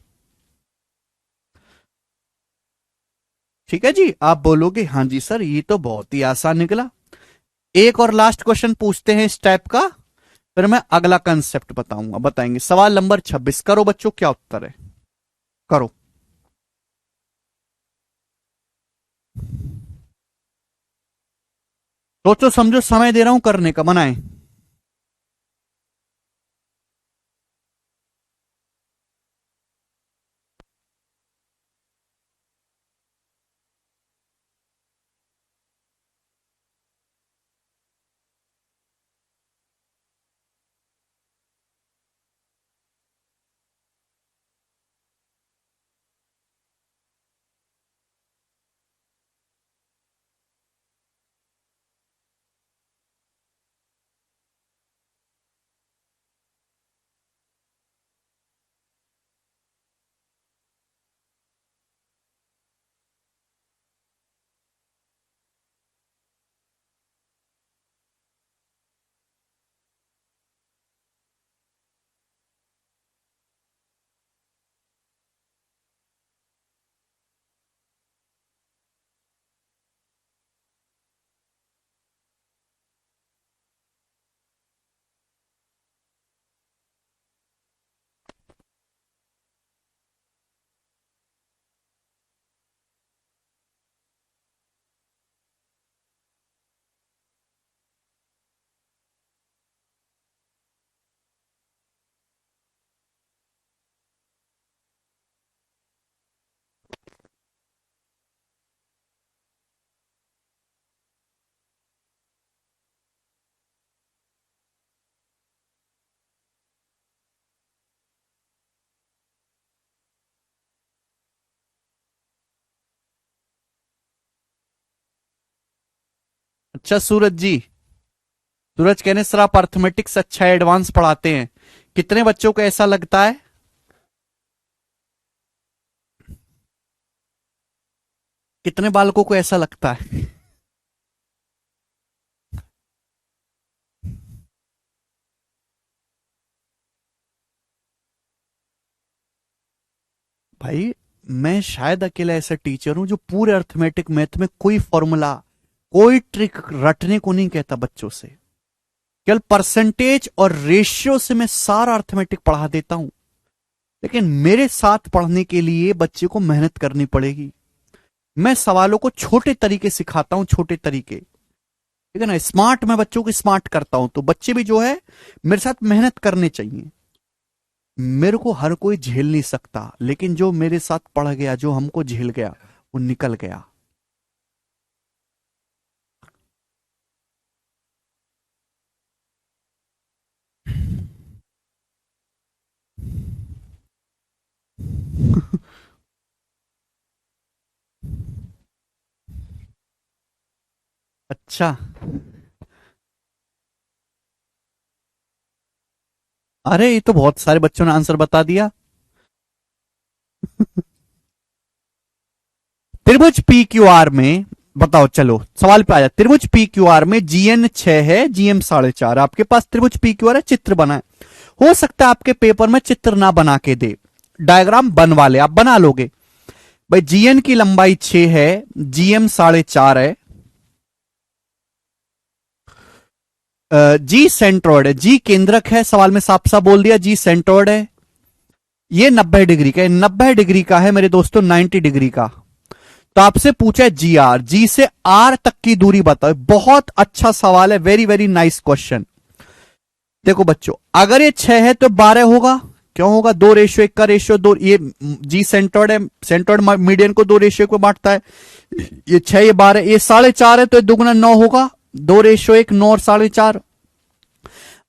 ठीक है जी, आप बोलोगे हाँ जी सर ये तो बहुत ही आसान निकला। एक और लास्ट क्वेश्चन पूछते हैं इस टाइप का, फिर मैं अगला कंसेप्ट बताऊंगा, बताएंगे। सवाल नंबर 26 करो बच्चों, क्या उत्तर है? करो। सोचो समझो, समय दे रहा हूं करने का, बनाए। अच्छा सूरज जी, सूरज कहने सर आप अर्थमेटिक्स अच्छा एडवांस पढ़ाते हैं, कितने बच्चों को ऐसा लगता है? कितने बालकों को ऐसा लगता है? भाई मैं शायद अकेला ऐसा टीचर हूं जो पूरे अर्थमेटिक मैथ में कोई फॉर्मूला, कोई ट्रिक रटने को नहीं कहता बच्चों से। केवल परसेंटेज और रेशियो से मैं सारा अर्थमेटिक पढ़ा देता हूं। लेकिन मेरे साथ पढ़ने के लिए बच्चे को मेहनत करनी पड़ेगी। मैं सवालों को छोटे तरीके सिखाता हूं, छोटे तरीके, ठीक है ना। स्मार्ट, मैं बच्चों को स्मार्ट करता हूं, तो बच्चे भी जो है मेरे साथ मेहनत करने चाहिए। मेरे को हर कोई झेल नहीं सकता, लेकिन जो मेरे साथ पढ़ गया, जो हमको झेल गया, वो निकल गया। अच्छा, अरे ये तो बहुत सारे बच्चों ने आंसर बता दिया। त्रिभुज पी क्यू आर में, बताओ, चलो सवाल पे आया। त्रिभुज पी क्यू आर में जीएन 6 है, जीएम 4.5। आपके पास त्रिभुज पी क्यू आर है, चित्र बना है। हो सकता है आपके पेपर में चित्र ना बना के दे, डायग्राम बनवा ले, आप बना लोगे। भाई जीएन की लंबाई 6 है, जीएम 4.5 है, जी सेंट्रोइड है, जी केंद्रक है, सवाल में साफ साफ बोल दिया जी सेंट्रोइड है। ये 90 डिग्री का है, 90 डिग्री का है मेरे दोस्तों, 90 डिग्री का। तो आपसे पूछा है जी आर, जी से आर तक की दूरी बताओ। बहुत अच्छा सवाल है, वेरी वेरी नाइस क्वेश्चन। देखो बच्चों, अगर ये 6 है तो 12 होगा। क्यों होगा? 2:1 का रेशियो, दो, ये जी सेंटर्ड है, सेंटर्ड मीडियन को 2:1 को बांटता है। ये 6, ये 12, ये 4.5 है, तो ये दुगुना 9 होगा। 2:1, 9 और 4.5।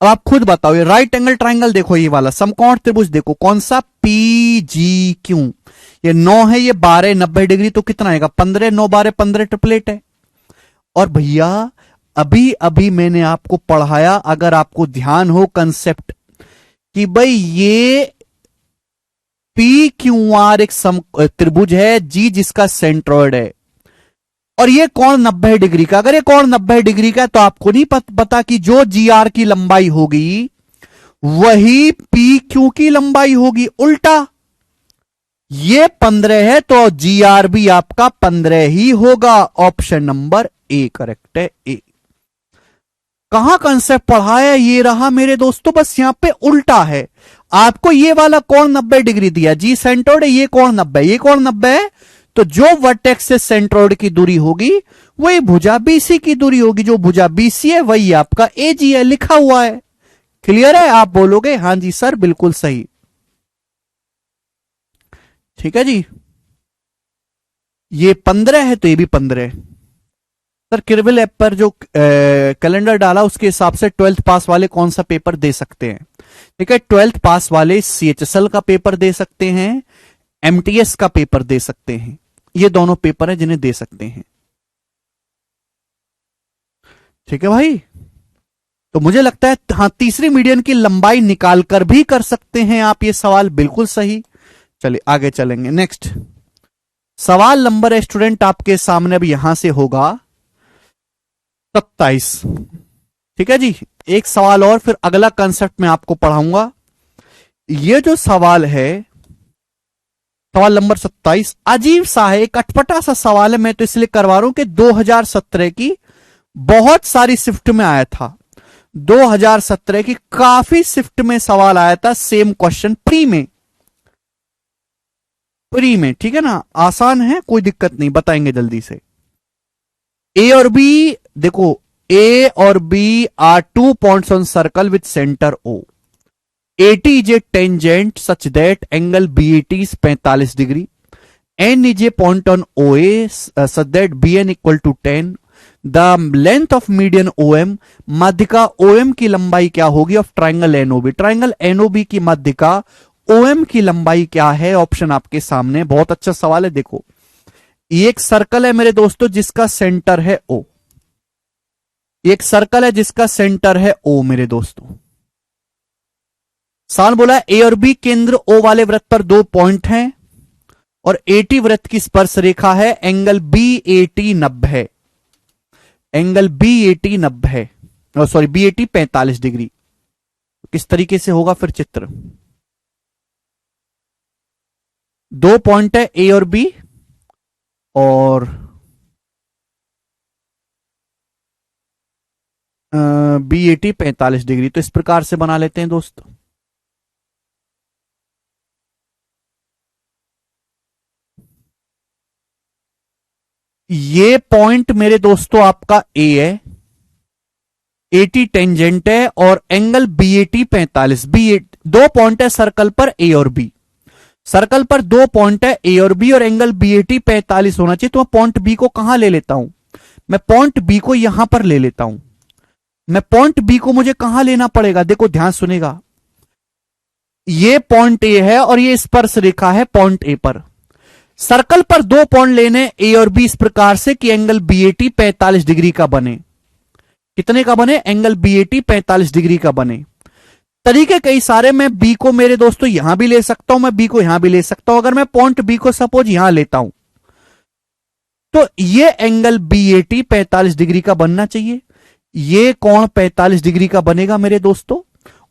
अब आप खुद बताओ, ये राइट एंगल ट्राइंगल देखो, ये वाला समकोण त्रिभुज देखो, कौन सा? P G Q. ये 9 है, ये 12, 90 डिग्री, तो कितना आएगा? 15, 9 12 15, ट्रिपलेट है। और भैया अभी अभी मैंने आपको पढ़ाया, अगर आपको ध्यान हो कंसेप्ट, कि भाई ये पी क्यू आर एक त्रिभुज है, जी जिसका सेंट्रॉइड है, और ये कोण 90 डिग्री का। अगर ये कोण 90 डिग्री का है, तो आपको नहीं पता कि जो जी आर की लंबाई होगी वही पी क्यू की लंबाई होगी। उल्टा, ये 15 है तो जी आर भी आपका 15 ही होगा। ऑप्शन नंबर ए करेक्ट है, ए। कहां कंसेप्ट पढ़ाया? ये रहा मेरे दोस्तों, बस यहां पे उल्टा है। आपको ये वाला कोण 90 डिग्री दिया, जी सेंट्रोइड है, ये कोण 90, ये कोण 90 है, तो जो वर्टेक्स से सेंट्रोइड की दूरी होगी वही भुजा बीसी की दूरी होगी। जो भुजा बीसी है वही आपका एजी है, लिखा हुआ है। क्लियर है? आप बोलोगे हां जी सर, बिल्कुल सही। ठीक है जी। ये 15 है तो ये भी 15 है। सर किरविल ऐप पर जो कैलेंडर डाला उसके हिसाब से 12th पास वाले कौन सा पेपर दे सकते हैं? ठीक है, 12th पास वाले सीएचएसएल का पेपर दे सकते हैं, एमटीएस का पेपर दे सकते हैं। ये दोनों पेपर हैं जिन्हें दे सकते हैं। ठीक है भाई। तो मुझे लगता है हाँ, तीसरी मीडियन की लंबाई निकाल कर भी कर सकते हैं आप ये सवाल, बिल्कुल सही। चलिए आगे चलेंगे। नेक्स्ट सवाल नंबर स्टूडेंट आपके सामने अब यहां से होगा 27। ठीक है जी, एक सवाल और, फिर अगला कंसेप्ट मैं आपको पढ़ाऊंगा। ये जो सवाल है, सवाल नंबर 27, अजीब सा है, एक अटपटा सा सवाल है। मैं तो इसलिए करवा रहा हूं कि 2017 की बहुत सारी शिफ्ट में आया था। 2017 की काफी शिफ्ट में सवाल आया था, सेम क्वेश्चन प्री में। प्री में, ठीक है ना, आसान है, कोई दिक्कत नहीं, बताएंगे जल्दी से। ए और बी देखो, ए और B are 2 points on circle with centre O. AT is a tangent such that angle BAT is 45 degree. N is a point on OA such that BN equal to 10. The length of median OM, माध्यिका OM की लंबाई क्या होगी of triangle NOB? Triangle NOB की माध्यिका OM की लंबाई क्या है? ऑप्शन आपके सामने। बहुत अच्छा सवाल है। देखो, ये एक सर्कल है मेरे दोस्तों जिसका सेंटर है O। एक सर्कल है जिसका सेंटर है O मेरे दोस्तों। सवाल बोला है ए और बी केंद्र O वाले वृत्त पर 2 पॉइंट हैं और AT वृत्त की स्पर्श रेखा है, एंगल BAT 90 है, एंगल BAT 90 है, सॉरी BAT 45 डिग्री। किस तरीके से होगा फिर चित्र? 2 पॉइंट है A और B और BAT 45 डिग्री। तो इस प्रकार से बना लेते हैं दोस्त। ये पॉइंट मेरे दोस्तों आपका A है, AT टेंजेंट है और एंगल BAT 45। दो पॉइंट है सर्कल पर A और B, सर्कल पर 2 पॉइंट है A और B और एंगल BAT 45 होना चाहिए। तो मैं पॉइंट B को कहां ले लेता हूं? मैं पॉइंट B को यहां पर ले लेता हूं। मैं पॉइंट B को मुझे कहां लेना पड़ेगा? देखो ध्यान सुनेगा, ये पॉइंट A है और ये स्पर्श रेखा है पॉइंट A पर। सर्कल पर 2 पॉइंट लेने A और B इस प्रकार से कि एंगल BAT 45 डिग्री का बने। कितने का बने? एंगल BAT 45 डिग्री का बने। तरीके कई सारे, मैं B को मेरे दोस्तों यहां भी ले सकता हूं, मैं B को यहां भी ले सकता हूं। अगर मैं पॉइंट B को सपोज यहां लेता हूं तो ये एंगल BAT 45 डिग्री का बनना चाहिए, ये कोण 45 डिग्री का बनेगा मेरे दोस्तों,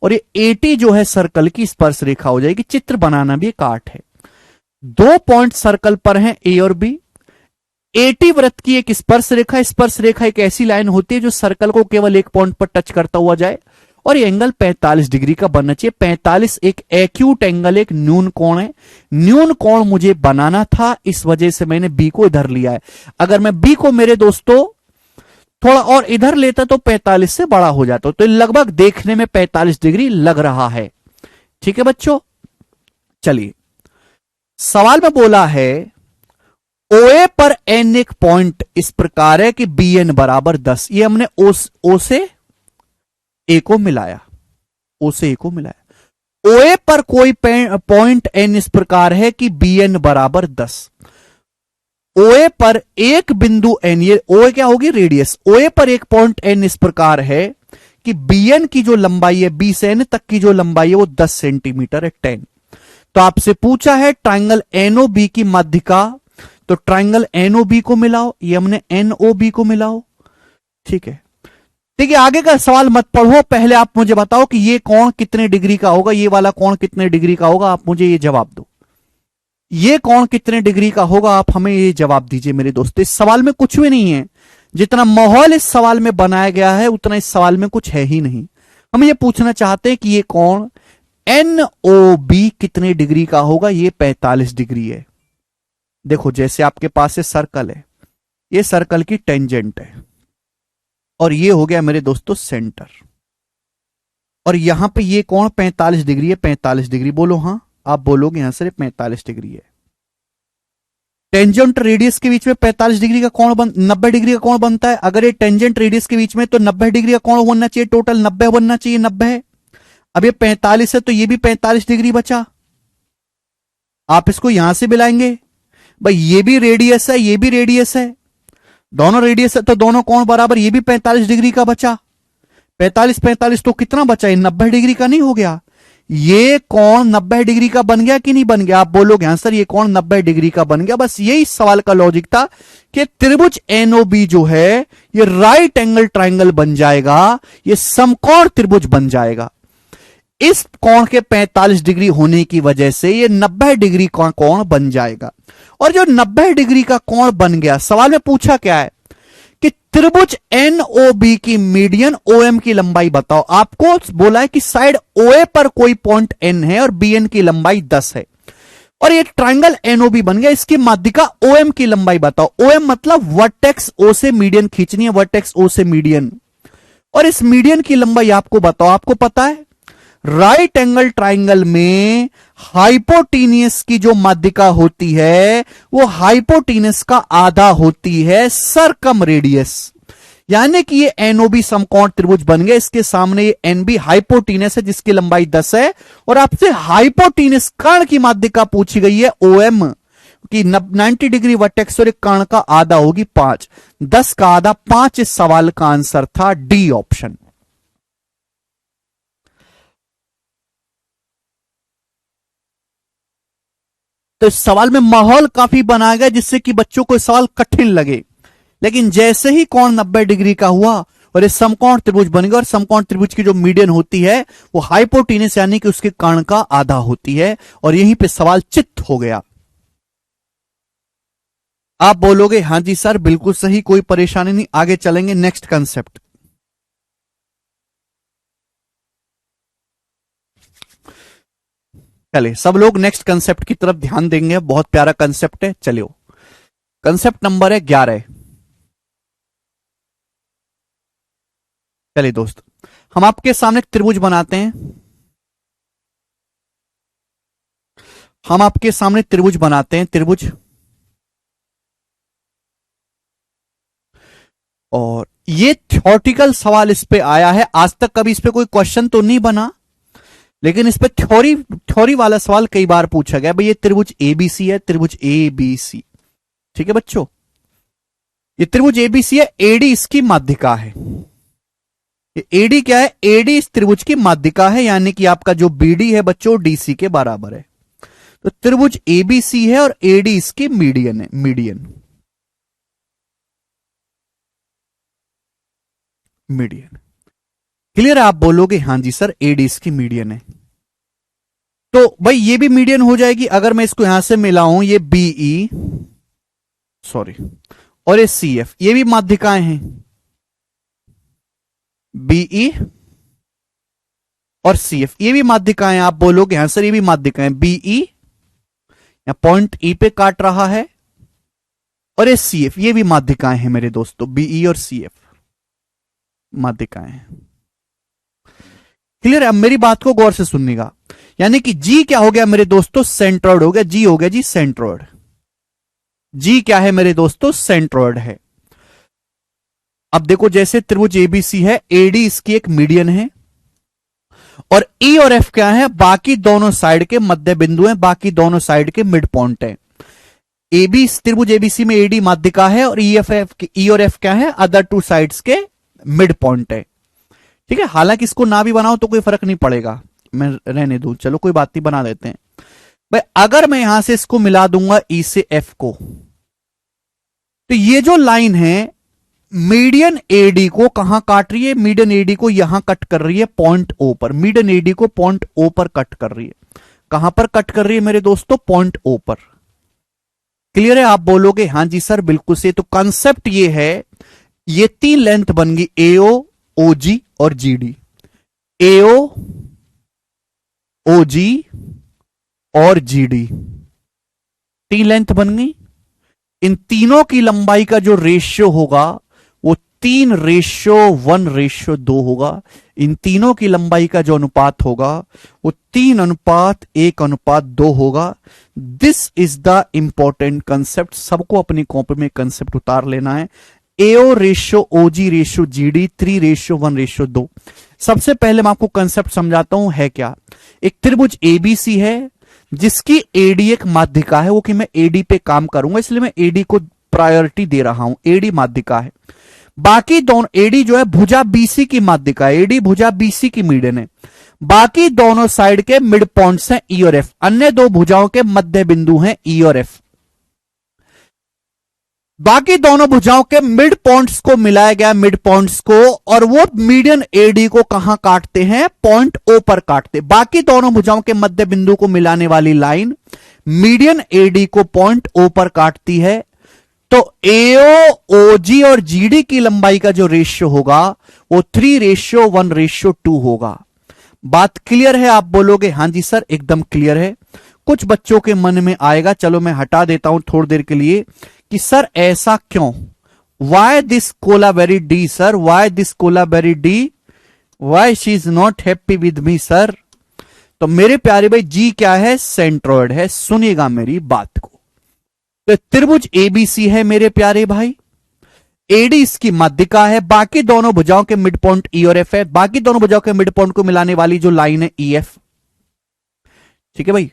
और ये AT जो है सर्कल की स्पर्श रेखा हो जाएगी। चित्र बनाना भी एक आर्ट है। 2 पॉइंट सर्कल पर हैं A और B। AT वृत्त की एक स्पर्श रेखा, स्पर्श रेखा एक ऐसी लाइन होती है जो सर्कल को केवल एक पॉइंट पर टच करता हुआ जाए, और ये एंगल 45 डिग्री का बनना चाहिए। 45 एक एक्यूट एंगल, एक न्यून कोण है। न्यून कोण मुझे बनाना था, इस वजह से मैंने B को इधर लिया है। अगर मैं B को मेरे दोस्तों थोड़ा और इधर लेता तो 45 से बड़ा हो जाता, तो लगभग देखने में 45 डिग्री लग रहा है। ठीक है बच्चों, चलिए सवाल में बोला है OA पर N एक पॉइंट इस प्रकार है कि BN बराबर 10। ये हमने O से A को मिलाया, O से A को मिलाया। OA पर कोई पॉइंट N इस प्रकार है कि BN बराबर 10। OA पर एक बिंदु N, ये OA क्या होगी? रेडियस। OA पर एक पॉइंट N इस प्रकार है कि BN की जो लंबाई है, B से N तक की जो लंबाई है वो 10 सेंटीमीटर है, 10। तो आपसे पूछा है ट्राइंगल NOB की माध्यिका, तो ट्राइंगल NOB को मिलाओ, ये हमने NOB को मिलाओ। ठीक है, देखिए आगे का सवाल मत पढ़ो, पहले आप मुझे बताओ कि ये कोण कितने डिग्री का होगा, ये वाला कोण कितने डिग्री का होगा, आप मुझे ये जवाब दो। ये कोण कितने डिग्री का होगा, आप हमें ये जवाब दीजिए मेरे दोस्त। इस सवाल में कुछ भी नहीं है, जितना माहौल इस सवाल में बनाया गया है उतना इस सवाल में कुछ है ही नहीं। हम ये पूछना चाहते हैं कि ये कोण NOB कितने डिग्री का होगा। ये 45 डिग्री है। देखो जैसे आपके पास ये सर्कल है, ये सर्कल की टेंजेंट है और ये हो गया मेरे दोस्तों सेंटर, और यहां पे ये कोण 45 डिग्री है। 45 डिग्री बोलो, हां आप बोलोगे यहां से 45 डिग्री है। टेंजेंट रेडियस के बीच में 45 डिग्री का कोण 90 डिग्री का कोण बनता है। अगर ये टेंजेंट रेडियस के बीच में तो 90 डिग्री का कोण बनना चाहिए, टोटल 90 बनना चाहिए। 90 है, अब ये 45 है तो ये भी 45 डिग्री बचा। आप इसको यहां से मिलाएंगे, भाई ये भी रेडियस है, ये भी रेडियस है, दोनों रेडियस है तो दोनों कोण बराबर, ये भी 45 डिग्री का बचा। 45 तो कितना बचा? ये 90 डिग्री का नहीं हो गया? ये कोण 90 डिग्री का बन गया कि नहीं बन गया? आप बोलोगे हाँ सर ये कोण 90 डिग्री का बन गया। बस यही सवाल का लॉजिक था कि त्रिभुज NOB जो है ये राइट एंगल ट्राइंगल बन जाएगा, ये समकोण त्रिभुज बन जाएगा। इस कोण के 45 डिग्री होने की वजह से ये 90 डिग्री का कोण बन जाएगा। और जो 90 डिग्री का कोण बन गया, सवाल में पूछा क्या है कि त्रिभुज NOB की मीडियन OM की लंबाई बताओ। आपको बोला है कि साइड OA पर कोई पॉइंट N है और BN की लंबाई 10 है, और ये ट्राइंगल NOB बन गया। इसकी माध्यिका OM की लंबाई बताओ। OM मतलब वर्टेक्स O से मीडियन खींचनी है, वर्टेक्स O से मीडियन, और इस मीडियन की लंबाई आपको बताओ। आपको पता है राइट एंगल ट्राइंगल में हाइपोटीनियस की जो माध्यिका होती है वो हाइपोटीनियस का आधा होती है सरकम रेडियस, यानी कि ये NOB समकोण त्रिभुज बन गया। इसके सामने ये NB हाइपोटीनियस है जिसकी लंबाई 10 है, और आपसे हाइपोटीनियस कर्ण की माध्यिका पूछी गई है OM। कि 90 डिग्री वर्टेक्स और एक कर्ण का आधा होगी 5, 10 का आधा 5। इस सवाल का आंसर था डी ऑप्शन। तो इस सवाल में माहौल काफी बनाया गया जिससे कि बच्चों को सवाल कठिन लगे, लेकिन जैसे ही कोण 90 डिग्री का हुआ और इस समकोण त्रिभुज बनेगा, और समकोण त्रिभुज की जो मीडियन होती है वो हाइपोटेनस यानी कि उसके कर्ण का आधा होती है, और यहीं पे सवाल चित्त हो गया। आप बोलोगे हां जी सर बिल्कुल सही, कोई परेशानी नहीं, आगे चलेंगे नेक्स्ट कंसेप्ट। चलिए सब लोग नेक्स्ट कंसेप्ट की तरफ ध्यान देंगे, बहुत प्यारा कंसेप्ट है। चलिए कंसेप्ट नंबर है 11। चलिए दोस्त, हम आपके सामने एक त्रिभुज बनाते हैं। हम आपके सामने त्रिभुज बनाते हैं, त्रिभुज। और ये थ्योरेटिकल सवाल इस पे आया है, आज तक कभी इस पे कोई क्वेश्चन तो नहीं बना, लेकिन इस पे थ्योरी वाला सवाल कई बार पूछा गया। भाई ये त्रिभुज एबीसी है, त्रिभुज एबीसी, ठीक है बच्चों, ये त्रिभुज एबीसी है, एडी इसकी माध्यिका है। ये एडी क्या है? एडी इस त्रिभुज की माध्यिका है, यानी कि आपका जो बीडी है बच्चों डीसी के बराबर है। तो त्रिभुज एबीसी है और एडी इसकी मीडियन है, मीडियन मीडियन। क्लियर है? आप बोलोगे हां जी सर एडी इसकी मीडियन है। तो भाई ये भी मीडियन हो जाएगी अगर मैं इसको यहां से मिलाऊं, ये बीई सॉरी और ये सीएफ, ये भी माध्यिकाएं हैं, बीई और सीएफ ये भी माध्यिकाएं। आप बोलोगे हां सर ये भी माध्यिकाएं, बीई या पॉइंट ई पे काट रहा है, और ये सीएफ ये भी माध्यिकाएं हैं मेरे दोस्तों, बीई और सीएफ माध्यिकाएं हैं। क्लियर है? अब मेरी बात को गौर से सुनिएगा, यानी कि जी क्या हो गया मेरे दोस्तों? सेंट्रोइड हो गया। जी हो गया जी सेंट्रोइड। जी क्या है मेरे दोस्तों? सेंट्रोइड है। अब देखो जैसे त्रिभुज एबीसी है, एडी इसकी एक मीडियन है, और ई और एफ क्या है? बाकी दोनों साइड के मध्य बिंदु हैं, बाकी दोनों साइड के मिड पॉइंट है। एबी त्रिभुज एबीसी में एडी माध्यिका है, और ई और एफ क्या है? अदर टू साइड्स के मिड पॉइंट है। ठीक है, हालांकि इसको ना भी बनाओ तो कोई फर्क नहीं पड़ेगा, मैं रहने दूं, चलो कोई बात नहीं, बना देते हैं। भाई अगर मैं यहां से इसको मिला दूंगा ई से एफ को, तो ये जो लाइन है मीडियन एडी को कहां काट रही है? मीडियन एडी को यहां कट कर रही है पॉइंट ओ पर, मीडियन एडी को पॉइंट ओ पर कट कर रही है। कहां पर कट कर रही है मेरे दोस्तों? पॉइंट ओ पर। क्लियर है? आप बोलोगे हां जी सर बिल्कुल से। तो कंसेप्ट ये है, ये तीन लेंथ बन गई, एओ, ओजी और जीडी। एओ, ओजी और जीडी, तीन लेंथ बन गई। इन तीनों की लंबाई का जो रेशियो होगा वो 3:1:2 होगा। इन तीनों की लंबाई का जो अनुपात होगा वो 3:1:2 होगा। This is the important concept, सबको अपनी कॉपी में कंसेप्ट उतार लेना है। एओ रेशियो ओजी रेशियो जीडी 3:1:2। सबसे पहले मैं आपको कंसेप्ट समझाता हूं है क्या। एक त्रिभुज एबीसी है जिसकी एडी एक माध्यिका है, वो कि मैं एडी पे काम करूंगा इसलिए मैं एडी को प्रायोरिटी दे रहा हूं, एडी माध्यिका है। बाकी दोनों, एडी जो है भुजा बीसी की माध्यिका है, एडी भुजा बीसी की मीडियन है। बाकी दोनों साइड के मिड पॉइंट्स हैं ई और एफ, अन्य दो भुजाओं के मध्य बिंदु हैं ई और एफ। बाकी दोनों भुजाओं के मिड पॉइंट्स को मिलाया गया, मिड पॉइंट्स को, और वो मीडियन एडी को कहां काटते हैं? पॉइंट ओ पर काटते। बाकी दोनों भुजाओं के मध्य बिंदु को मिलाने वाली लाइन मीडियन एडी को पॉइंट ओ पर काटती है। तो एओ, ओजी और जीडी की लंबाई का जो रेशियो होगा वो 3:1:2 होगा। बात क्लियर है? आप बोलोगे हां जी सर एकदम क्लियर है। कुछ बच्चों के मन में आएगा, चलो मैं हटा देता हूं थोड़ी देर के लिए, कि सर ऐसा क्यों? Why this Kolaveri Di sir, why this Kolaveri Di, why she is not happy with me sir. तो मेरे प्यारे भाई जी क्या है? सेंट्रोइड है। सुनिएगा मेरी बात को, तो त्रिभुज एबीसी है मेरे प्यारे भाई, एडी इसकी माध्यिका है, बाकी दोनों भुजाओं के मिड पॉइंट ई और एफ है, बाकी दोनों भुजाओं के मिड पॉइंट को मिलाने वाली जो लाइन है ई एफ। ठीक है भाई,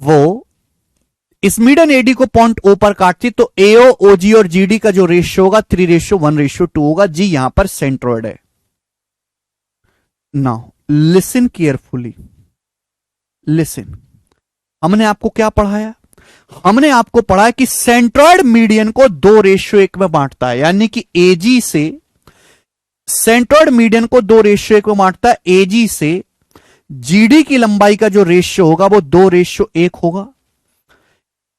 वो इस मीडियन एडी को पॉइंट ओ पर काटती तो एओ ओजी और जीडी का जो रेशियो होगा 3:1:2 होगा। जी यहां पर सेंट्रोइड है। Now listen carefully, listen. हमने आपको क्या पढ़ाया? हमने आपको पढ़ा कि सेंट्रोइड मीडियन को 2:1 में बांटता है, यानी कि एजी से सेंट्रोइड मीडियन को 2:1 में बांटता है। एजी से जीडी की लंबाई का जो रेशियो होगा वो 2:1 होगा।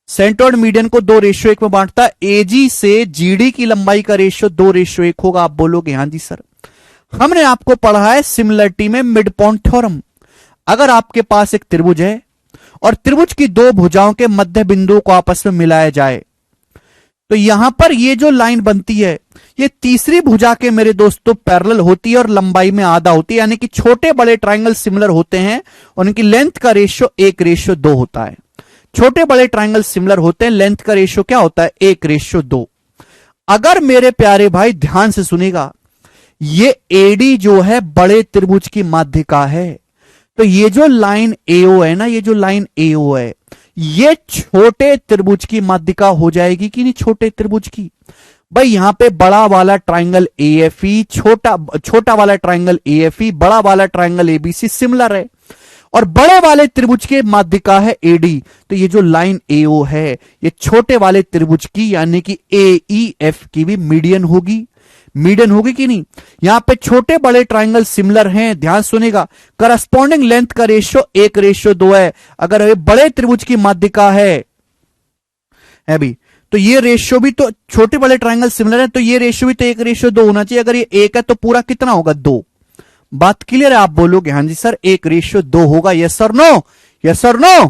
सेंट्रोइड मीडियन को 2:1 में बांटता है। एजी से जीडी की लंबाई का रेशियो 2:1 होगा। आप बोलोगे हां जी सर। हमने आपको पढ़ा है सिमिलरिटी में मिड पॉइंट थ्योरम। अगर आपके पास एक त्रिभुज है और त्रिभुज की दो भुजाओं के मध्य बिंदुओं को आपस में मिलाया जाए तो यहां पर ये जो लाइन बनती है ये तीसरी भुजा के मेरे दोस्तों पैरेलल होती है और लंबाई में आधा होती है, यानी कि छोटे बड़े ट्रायंगल सिमिलर होते हैं और उनकी लेंथ का रेशियो 1:2 होता है। छोटे बड़े ट्रायंगल सिमिलर होते हैं, लेंथ का रेशियो क्या होता है? 1:2। अगर मेरे प्यारे भाई ध्यान से सुनेगा, ये एडी जो है बड़े त्रिभुज की माध्यिका है, तो ये जो लाइन एओ है ना, ये जो लाइन एओ है ये छोटे त्रिभुज की माध्यिका हो जाएगी कि नहीं? छोटे त्रिभुज की। भाई यहां पे बड़ा वाला ट्रायंगल एएफई, छोटा वाला ट्रायंगल एएफई, बड़ा वाला ट्रायंगल एबीसी सिमिलर है और बड़े वाले त्रिभुज के माध्यिका है एडी। तो ये जो लाइन एओ है ये छोटे वाले त्रिभुज की यानी कि एईएफ की भी मीडियन होगी। मीडियन होगी कि नहीं? यहां पे छोटे बड़े ट्रायंगल सिमिलर हैं, ध्यान सुनेगा। करस्पॉन्डिंग लेंथ का रेशियो 1:2 है। अगर ये बड़े त्रिभुज की माध्यिका है भी तो ये रेशियो भी तो छोटे बड़े ट्रायंगल सिमिलर है, तो ये रेशियो भी तो 1:2 होना चाहिए। अगर ये 1 है तो पूरा कितना होगा? 2। बात क्लियर है? आप बोलोगे हां जी सर 1:2 होगा। यस और नो? यस और नो?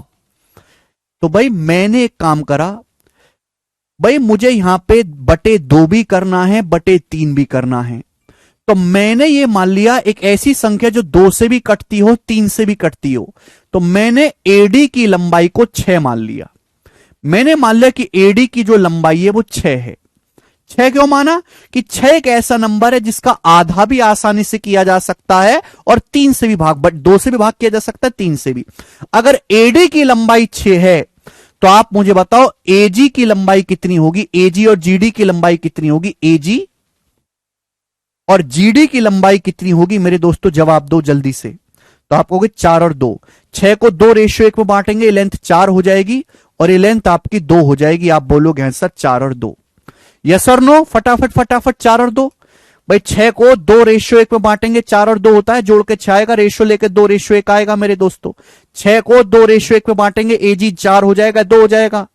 तो भाई मैंने एक काम करा, भाई मुझे यहां पे 2 भी करना है, 3 भी करना है। तो मैंने ये मान लिया एक ऐसी संख्या जो 2 से भी कटती हो, 3 से भी कटती हो। तो मैंने एडी की लंबाई को 6 मान लिया। मैंने मान लिया कि एडी की जो लंबाई है वो 6 है। 6 क्यों माना? कि 6 एक ऐसा नंबर है जिसका आधा भी आसानी से किया जा सकता है और 3 से भी भाग, 2 से भी भाग किया जा सकता है, 3 से भी। अगर एडी की लंबाई 6 है तो आप मुझे बताओ एजी की लंबाई कितनी होगी? एजी और जीडी की लंबाई कितनी होगी? एजी और जीडी की लंबाई कितनी होगी मेरे दोस्तों? जवाब दो जल्दी से। तो आप कहोगे 4 और 2। 6 को 2:1 में बांटेंगे, लेंथ 4 हो जाएगी और ये लेंथ आपकी 2 हो जाएगी। आप बोलोगे सर 4 और 2। यस और नो? फटाफट फटाफट 4 और 2। भाई 6 को 2:1 में बांटेंगे, 4 और 2 होता है, जोड़ के 6 आएगा, रेशियो लेके 2:1 आएगा मेरे दोस्तों। 6 को 2:1 में बांटेंगे, एजी 4 हो जाएगा, 2 हो जाएगा।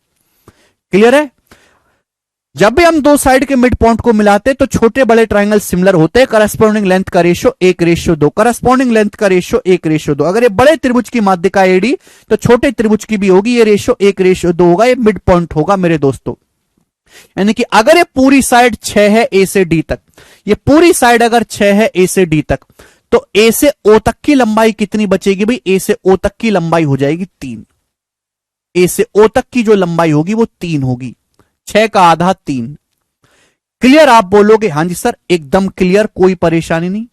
क्लियर है? जब भी हम दो साइड के मिड पॉइंट को मिलाते तो छोटे बड़े ट्रायंगल सिमिलर होते हैं। करस्पॉन्डिंग लेंथ का रेशियो 1:2। करस्पॉन्डिंग लेंथ का रेशियो 1:2। अगर ये बड़े त्रिभुज की माध्यिका एडी तो छोटे त्रिभुज की भी होगी, ये रेशियो 1:2 होगा। ये मिड पॉइंट होगा मेरे दोस्तों। यानी कि अगर ये पूरी साइड 6 है ए से डी तक, ये पूरी साइड अगर 6 है ए से डी तक, तो ए से ओ तक की लंबाई कितनी बचेगी? भाई ए से ओ तक की लंबाई हो जाएगी 3। ए से ओ तक की जो लंबाई होगी वो 3 होगी। 6 का आधा 3। क्लियर? आप बोलोगे हां जी सर एकदम क्लियर, कोई परेशानी नहीं।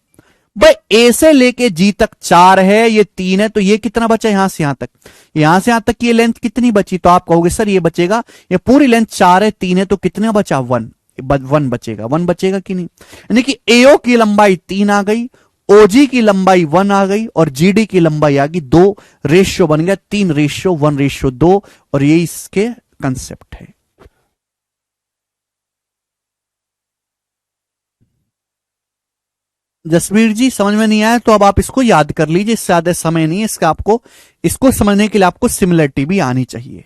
भाई ए से लेके जी तक 4 है, ये 3 है, तो ये कितना बचा? यहां से यहां तक, यहां से यहां तक की ये लेंथ कितनी बची? तो आप कहोगे सर ये बचेगा, ये पूरी लेंथ 4 है, 3 है, तो कितना बचा? 1 बचेगा। 1 बचेगा कि नहीं? यानी कि एओ की लंबाई 3 आ गई, ओजी की लंबाई 1 आ गई और जीडी की लंबाई आ गई 2। रेशियो बन गया 3:1:2 और ये इसके कंसेप्ट है। जसवीर जी समझ में नहीं आया तो अब आप इसको याद कर लीजिए, इससे ज्यादा समय नहीं है इसका। आपको इसको समझने के लिए आपको सिमिलरिटी भी आनी चाहिए।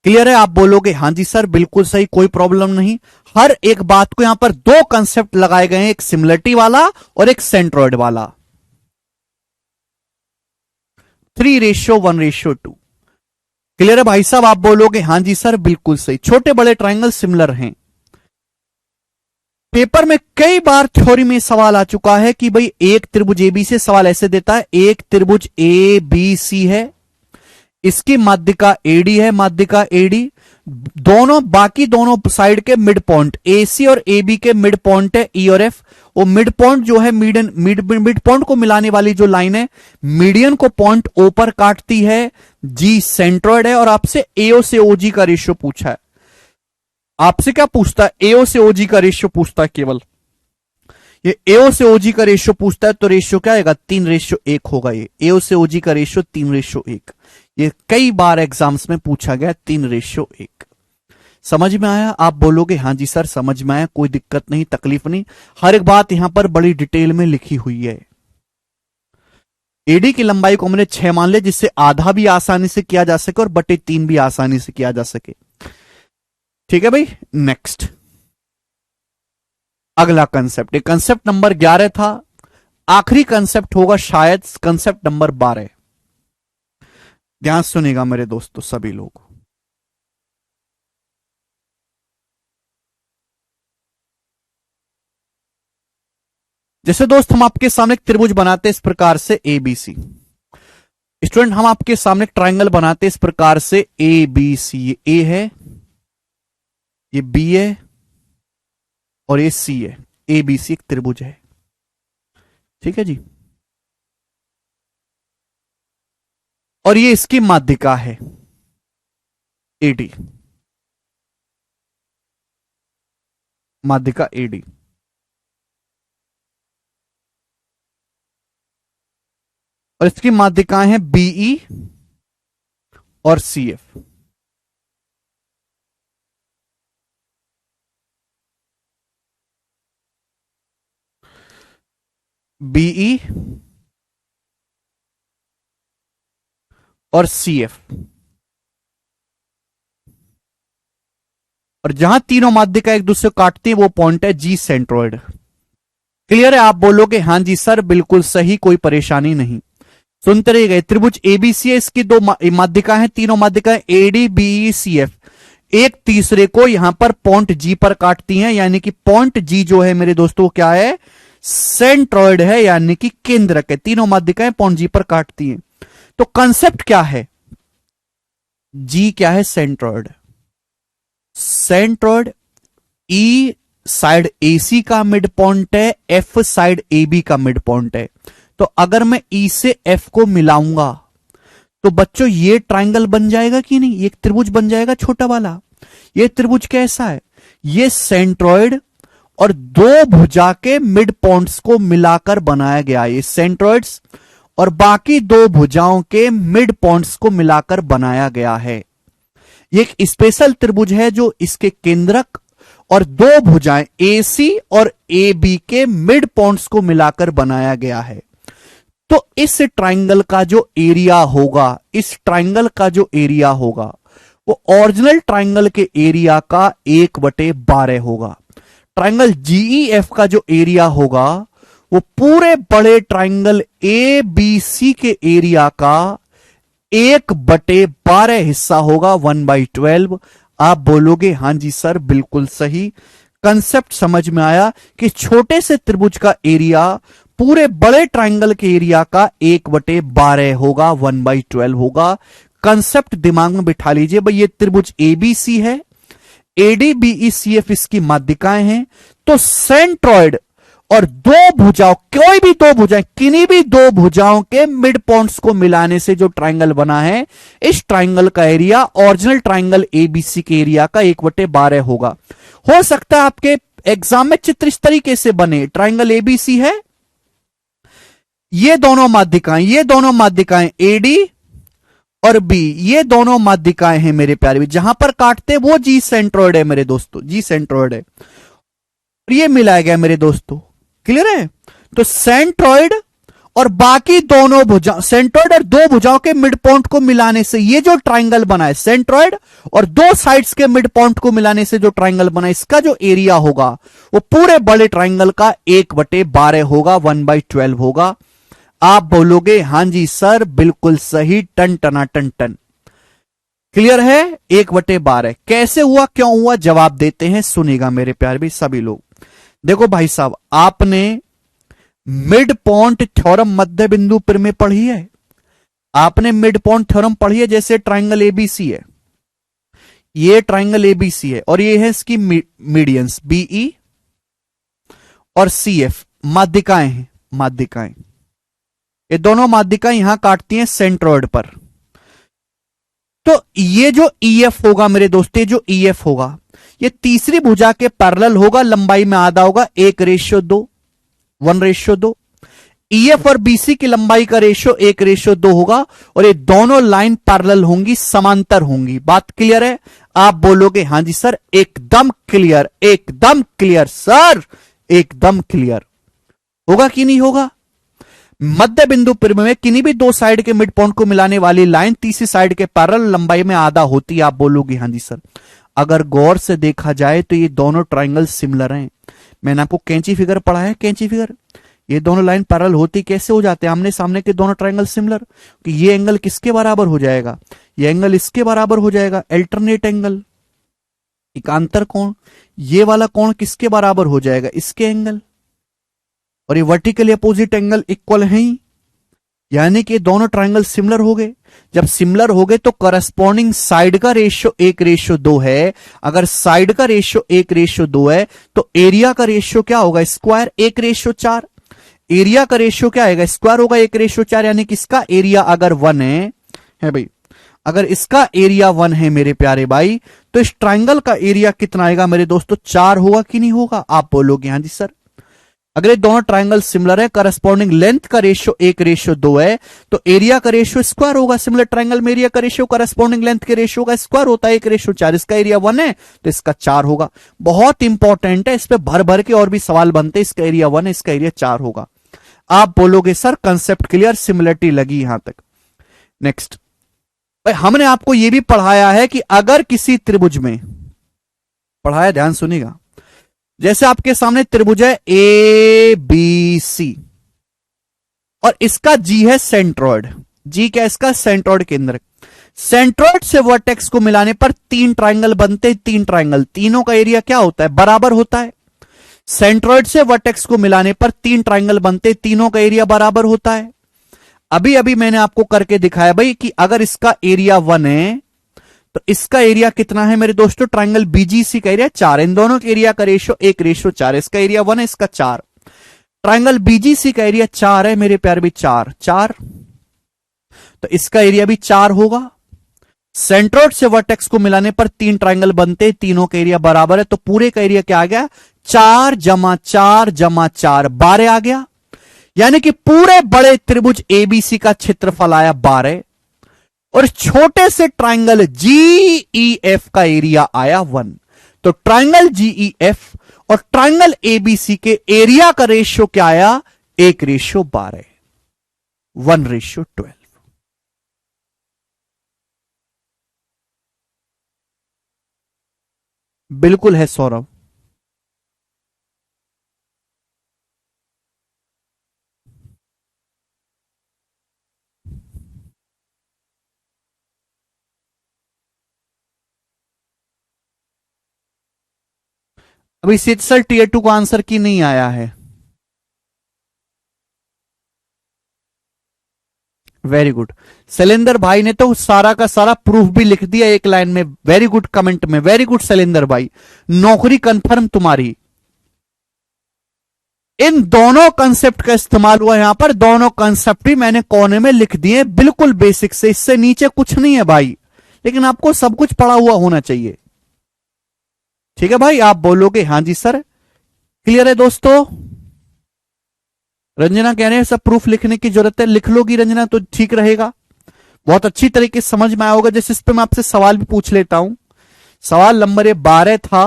क्लियर है? आप बोलोगे हां जी सर बिल्कुल सही, कोई प्रॉब्लम नहीं। हर एक बात को यहां पर 2 कंसेप्ट लगाए गए हैं, एक सिमिलरिटी वाला और एक सेंट्रोइड वाला। 3:1:2। क्लियर है भाई साहब? आप बोलोगे हां जी सर बिल्कुल सही। छोटे बड़े ट्रायंगल सिमिलर हैं। पेपर में कई बार थ्योरी में सवाल आ चुका है कि भाई एक त्रिभुज एबी से सवाल ऐसे देता है, एक त्रिभुज ए बी सी है, इसकी माध्यिका एडी है, माध्यिका एडी, दोनों बाकी दोनों साइड के मिड पॉइंट एसी और एबी के मिड पॉइंट है ई और एफ। वो मिड पॉइंट जो है मिड पॉइंट को मिलाने वाली जो लाइन है मीडियन को पॉइंट ओ पर काटती है, जी सेंट्रॉइड है और आपसे एओ से ओजी का रेशियो पूछा है। आपसे क्या पूछता है? एओ से ओजी का रेशियो पूछता है केवल। ये एओ से ओजी का रेशियो पूछता है तो रेशियो क्या आएगा? 3:1 होगा। ये एओ से ओजी का रेशियो 3:1। ये कई बार एग्जाम्स में पूछा गया 3:1। समझ में आया? आप बोलोगे हाँ जी सर समझ में आया, कोई दिक्कत नहीं, तकलीफ नहीं। हर एक बात यहां पर बड़ी डिटेल में लिखी हुई है। एडी की लंबाई को हमने 6 मान लिया, जिससे आधा भी आसानी से किया जा सके और बटे 3 भी आसानी से किया जा सके। ठीक है भाई, नेक्स्ट अगला कंसेप्ट, ये कंसेप्ट नंबर 11 था। आखिरी कंसेप्ट होगा शायद कंसेप्ट नंबर 12। ध्यान सुनेगा मेरे दोस्तों सभी लोग। जैसे दोस्त हम आपके सामने एक त्रिभुज बनाते हैं इस प्रकार से एबीसी। स्टूडेंट हम आपके सामने एक ट्राइंगल बनाते हैं इस प्रकार से एबीसी। ये ए है, ये बी है और ये सी है। एबीसी एक त्रिभुज है। ठीक है जी। और ये इसकी माध्यिका है एडी, माध्यिका एडी। और इसकी माध्यिकाएं हैं बीई और सीएफ। बीई और सीएफ। और जहां तीनों माध्यिका एक दूसरे को काटती है वो पॉइंट है जी सेंट्रोइड। क्लियर है? आप बोलोगे हाँ जी सर बिल्कुल सही, कोई परेशानी नहीं। सुनते रहिए। त्रिभुज एबीसी है, इसकी दो माध्यिका हैं, तीनों माध्यिकाएं एडी बीई सीएफ एक तीसरे को यहां पर पॉइंट जी पर काटती हैं, यानी कि पॉइंट जी जो है मेरे दोस्तों क्या है? सेंट्रोइड है, यानी कि केंद्रक है। तीनों माध्यिकाएं पॉइंट जी पर काटती हैं। तो कंसेप्ट क्या है? जी क्या है? सेंट्रोइड। सेंट्रोइड ई साइड एसी का मिड पॉइंट है, एफ साइड एबी का मिड पॉइंट है। तो अगर मैं ई से एफ को मिलाऊंगा तो बच्चों ये ट्राइंगल बन जाएगा कि नहीं? ये एक त्रिभुज बन जाएगा छोटा वाला। ये त्रिभुज कैसा है? ये सेंट्रोइड और दो भुजा के मिड पॉइंट्स को मिलाकर बनाया गया। ये सेंट्रोइड्स और बाकी दो भुजाओं के मिड पॉइंट्स को मिलाकर बनाया गया है। ये एक स्पेशल त्रिभुज है जो इसके केंद्रक और दो भुजाएं एसी और एबी के मिड पॉइंट्स को मिलाकर बनाया गया है। तो इस ट्राइंगल का जो एरिया होगा, इस ट्राइंगल का जो एरिया होगा वो ओरिजिनल ट्राइंगल के एरिया का 1/12 होगा। ट्राइंगल जीईएफ का जो एरिया होगा वो पूरे बड़े ट्राइंगल ए बी सी के एरिया का 1/12 हिस्सा होगा, 1/12। आप बोलोगे हां जी सर बिल्कुल सही। कंसेप्ट समझ में आया कि छोटे से त्रिभुज का एरिया पूरे बड़े ट्राइंगल के एरिया का 1/12 होगा, 1/12 होगा। कंसेप्ट दिमाग में बिठा लीजिए भाई। ये त्रिभुज एबीसी है, एडीबीईसीएफ इसकी माध्यिकाएं हैं। तो सेंट्रोइड और दो भुजाओं, कोई भी दो भुजाएं, किन्हीं भी दो भुजाओं के मिड पॉइंट्स को मिलाने से जो ट्राइंगल बना है, इस ट्राइंगल का एरिया ओरिजिनल ट्राइंगल एबीसी के एरिया का 1/12 होगा। हो सकता है आपके एग्जाम में चित्र इस तरीके से बने। ट्राइंगल एबीसी है, ये दोनों माध्यिकाएं एडी और बी, ये दोनों माध्यिकाएं हैं मेरे प्यारे। जहां पर काटते वो जी सेंट्रोइड है मेरे दोस्तों, जी सेंट्रोइड है। ये मिलाया गया मेरे दोस्तों। क्लियर है? तो सेंट्रोइड और बाकी दोनों भुजा, सेंट्रोइड और दो भुजाओं के मिड पॉइंट को मिलाने से ये जो ट्राइंगल बना है, सेंट्रोइड और दो साइड्स के मिड पॉइंट को मिलाने से जो ट्राइंगल बना है, इसका जो एरिया होगा वो पूरे बड़े ट्राइंगल का 1/12 होगा, 1/12 होगा। आप बोलोगे हां जी सर बिल्कुल सही, टन टना टन टन। क्लियर है? 1/12 कैसे हुआ, क्यों हुआ, जवाब देते हैं, सुनेगा मेरे प्यारे भी सभी लोग। देखो भाई साहब, आपने मिड पॉइंट थ्योरम मध्य बिंदु प्रमेय पढ़ी है? आपने मिड पॉइंट थ्योरम पढ़ी है? जैसे ट्राइंगल एबीसी है, ये ट्राइंगल एबीसी है और ये है इसकी मीडियंस बीई और सीएफ, माध्यिकाएं हैं, माध्यिकाएं। ये दोनों माध्यिकाएं यहां काटती हैं सेंट्रोइड पर। तो ये जो EF होगा मेरे दोस्त, जो EF होगा ये तीसरी भुजा के पैरेलल होगा, लंबाई में आधा होगा, 1:2, 1:2। EF और BC की लंबाई का रेशियो 1:2 होगा और ये दोनों लाइन पैरेलल होंगी, समांतर होंगी। बात क्लियर है? आप बोलोगे हां जी सर, एकदम क्लियर, एकदम क्लियर सर, एकदम क्लियर। होगा कि नहीं होगा? मध्य बिंदु परिमेय में किन्हीं भी दो साइड के मिड पॉइंट को मिलाने वाली लाइन तीसरी साइड के पैरेलल लंबाई में आधा होती है। आप बोलोगे हां जी सर। अगर गौर से देखा जाए तो ये दोनों ट्राइंगल सिमिलर हैं। मैंने आपको कैंची फिगर पढ़ा है, कैंची फिगर। ये दोनों लाइन पैरेलल होती कैसे हो जाते हैं? आमने सामने के दोनों ट्राइंगल सिमिलर। कि ये एंगल किसके बराबर हो जाएगा? ये एंगल इसके बराबर हो जाएगा, अल्टरनेट एंगल, एकांतर कोण। ये वाला कोण किसके बराबर हो जाएगा? इसके एंगल। और ये वर्टिकली अपोजिट एंगल इक्वल है ही, यानी कि दोनों ट्राइंगल सिमिलर हो गए। जब सिमिलर हो गए तो करस्पॉन्डिंग साइड का रेशियो 1:2 है। अगर साइड का रेशियो 1:2 है तो एरिया का रेशियो क्या होगा? स्क्वायर 1:4। एरिया का रेशियो क्या आएगा? स्क्वायर होगा 1:4, यानी कि इसका एरिया अगर 1 है भाई, अगर इसका एरिया 1 है मेरे प्यारे भाई, तो इस ट्राइंगल का एरिया कितना आएगा मेरे दोस्तों? 4 होगा कि नहीं होगा? आप बोलोगे हां जी सर। अगर ये दोनों ट्राइंगल सिमिलर है, करस्पॉन्डिंग लेंथ का रेशियो 1:2 है, तो एरिया का रेशियो स्क्वायर होगा। सिमिलर ट्राइंगल में एरिया का रेशियो करस्पॉन्डिंग लेंथ के रेशियो का स्क्वायर होता है 1:4। इसका एरिया 1 है तो इसका 4 होगा। बहुत इंपॉर्टेंट है, इस पे भर भर के और भी सवाल बनते हैं। इसका एरिया 1 है, इसका एरिया 4 होगा। आप बोलोगे सर कंसेप्ट क्लियर, सिमिलरिटी लगी यहां तक। नेक्स्ट भाई, हमने आपको यह भी पढ़ाया है कि अगर किसी त्रिभुज में, पढ़ाया ध्यान सुनिएगा, जैसे आपके सामने त्रिभुज है ABC और इसका G है सेंट्रॉइड। G क्या? इसका सेंट्रॉइड केंद्र। सेंट्रॉइड से वर्टेक्स को मिलाने पर 3 ट्राइंगल बनते हैं। 3 ट्राइंगल, तीनों का एरिया क्या होता है? बराबर होता है। सेंट्रॉइड से वर्टेक्स को मिलाने पर 3 ट्राइंगल बनते, तीनों का एरिया बराबर होता है। अभी अभी मैंने आपको करके दिखाया भाई कि अगर इसका एरिया 1 है तो इसका एरिया कितना है मेरे दोस्तों? ट्राइंगल BGC का एरिया 4। इन दोनों के एरिया का रेशियो 1:4। इसका एरिया 1 है, इसका 4। ट्राइंगल BGC का एरिया 4 है मेरे प्यारे भी, 4 तो इसका एरिया भी 4 होगा। सेंट्रॉइड से वर्टेक्स को मिलाने पर 3 ट्राइंगल बनते, तीनों का एरिया बराबर है, तो पूरे का एरिया क्या आ गया? 4 + 4 + 4 12 आ गया। यानी कि पूरे बड़े त्रिभुज ABC का क्षेत्रफल आया 12 और छोटे से ट्राइंगल GEF का एरिया आया 1। तो ट्राइंगल GEF और ट्राइंगल ABC के एरिया का रेशियो क्या आया? 1:12, 1:12। बिल्कुल है सौरभ। अभी सर Tier 2 का आंसर की नहीं आया है। Very good. शैलेंद्र भाई ने तो सारा का सारा प्रूफ भी लिख दिया एक लाइन में। वेरी गुड कमेंट में, वेरी गुड शैलेंद्र भाई, नौकरी कंफर्म तुम्हारी। इन दोनों कंसेप्ट का इस्तेमाल हुआ यहां पर। दोनों कंसेप्ट भी मैंने कोने में लिख दिए, बिल्कुल बेसिक से, इससे नीचे कुछ नहीं है भाई। लेकिन आपको सब कुछ पढ़ा हुआ होना चाहिए। ठीक है भाई, आप बोलोगे हां जी सर। क्लियर है दोस्तों? रंजना कह रहे हैं सब प्रूफ लिखने की जरूरत है। लिख लोगी रंजना तो ठीक रहेगा, बहुत अच्छी तरीके से समझ में आया होगा। जैसे इस पे मैं आपसे सवाल भी पूछ लेता हूं। सवाल नंबर ये 12 था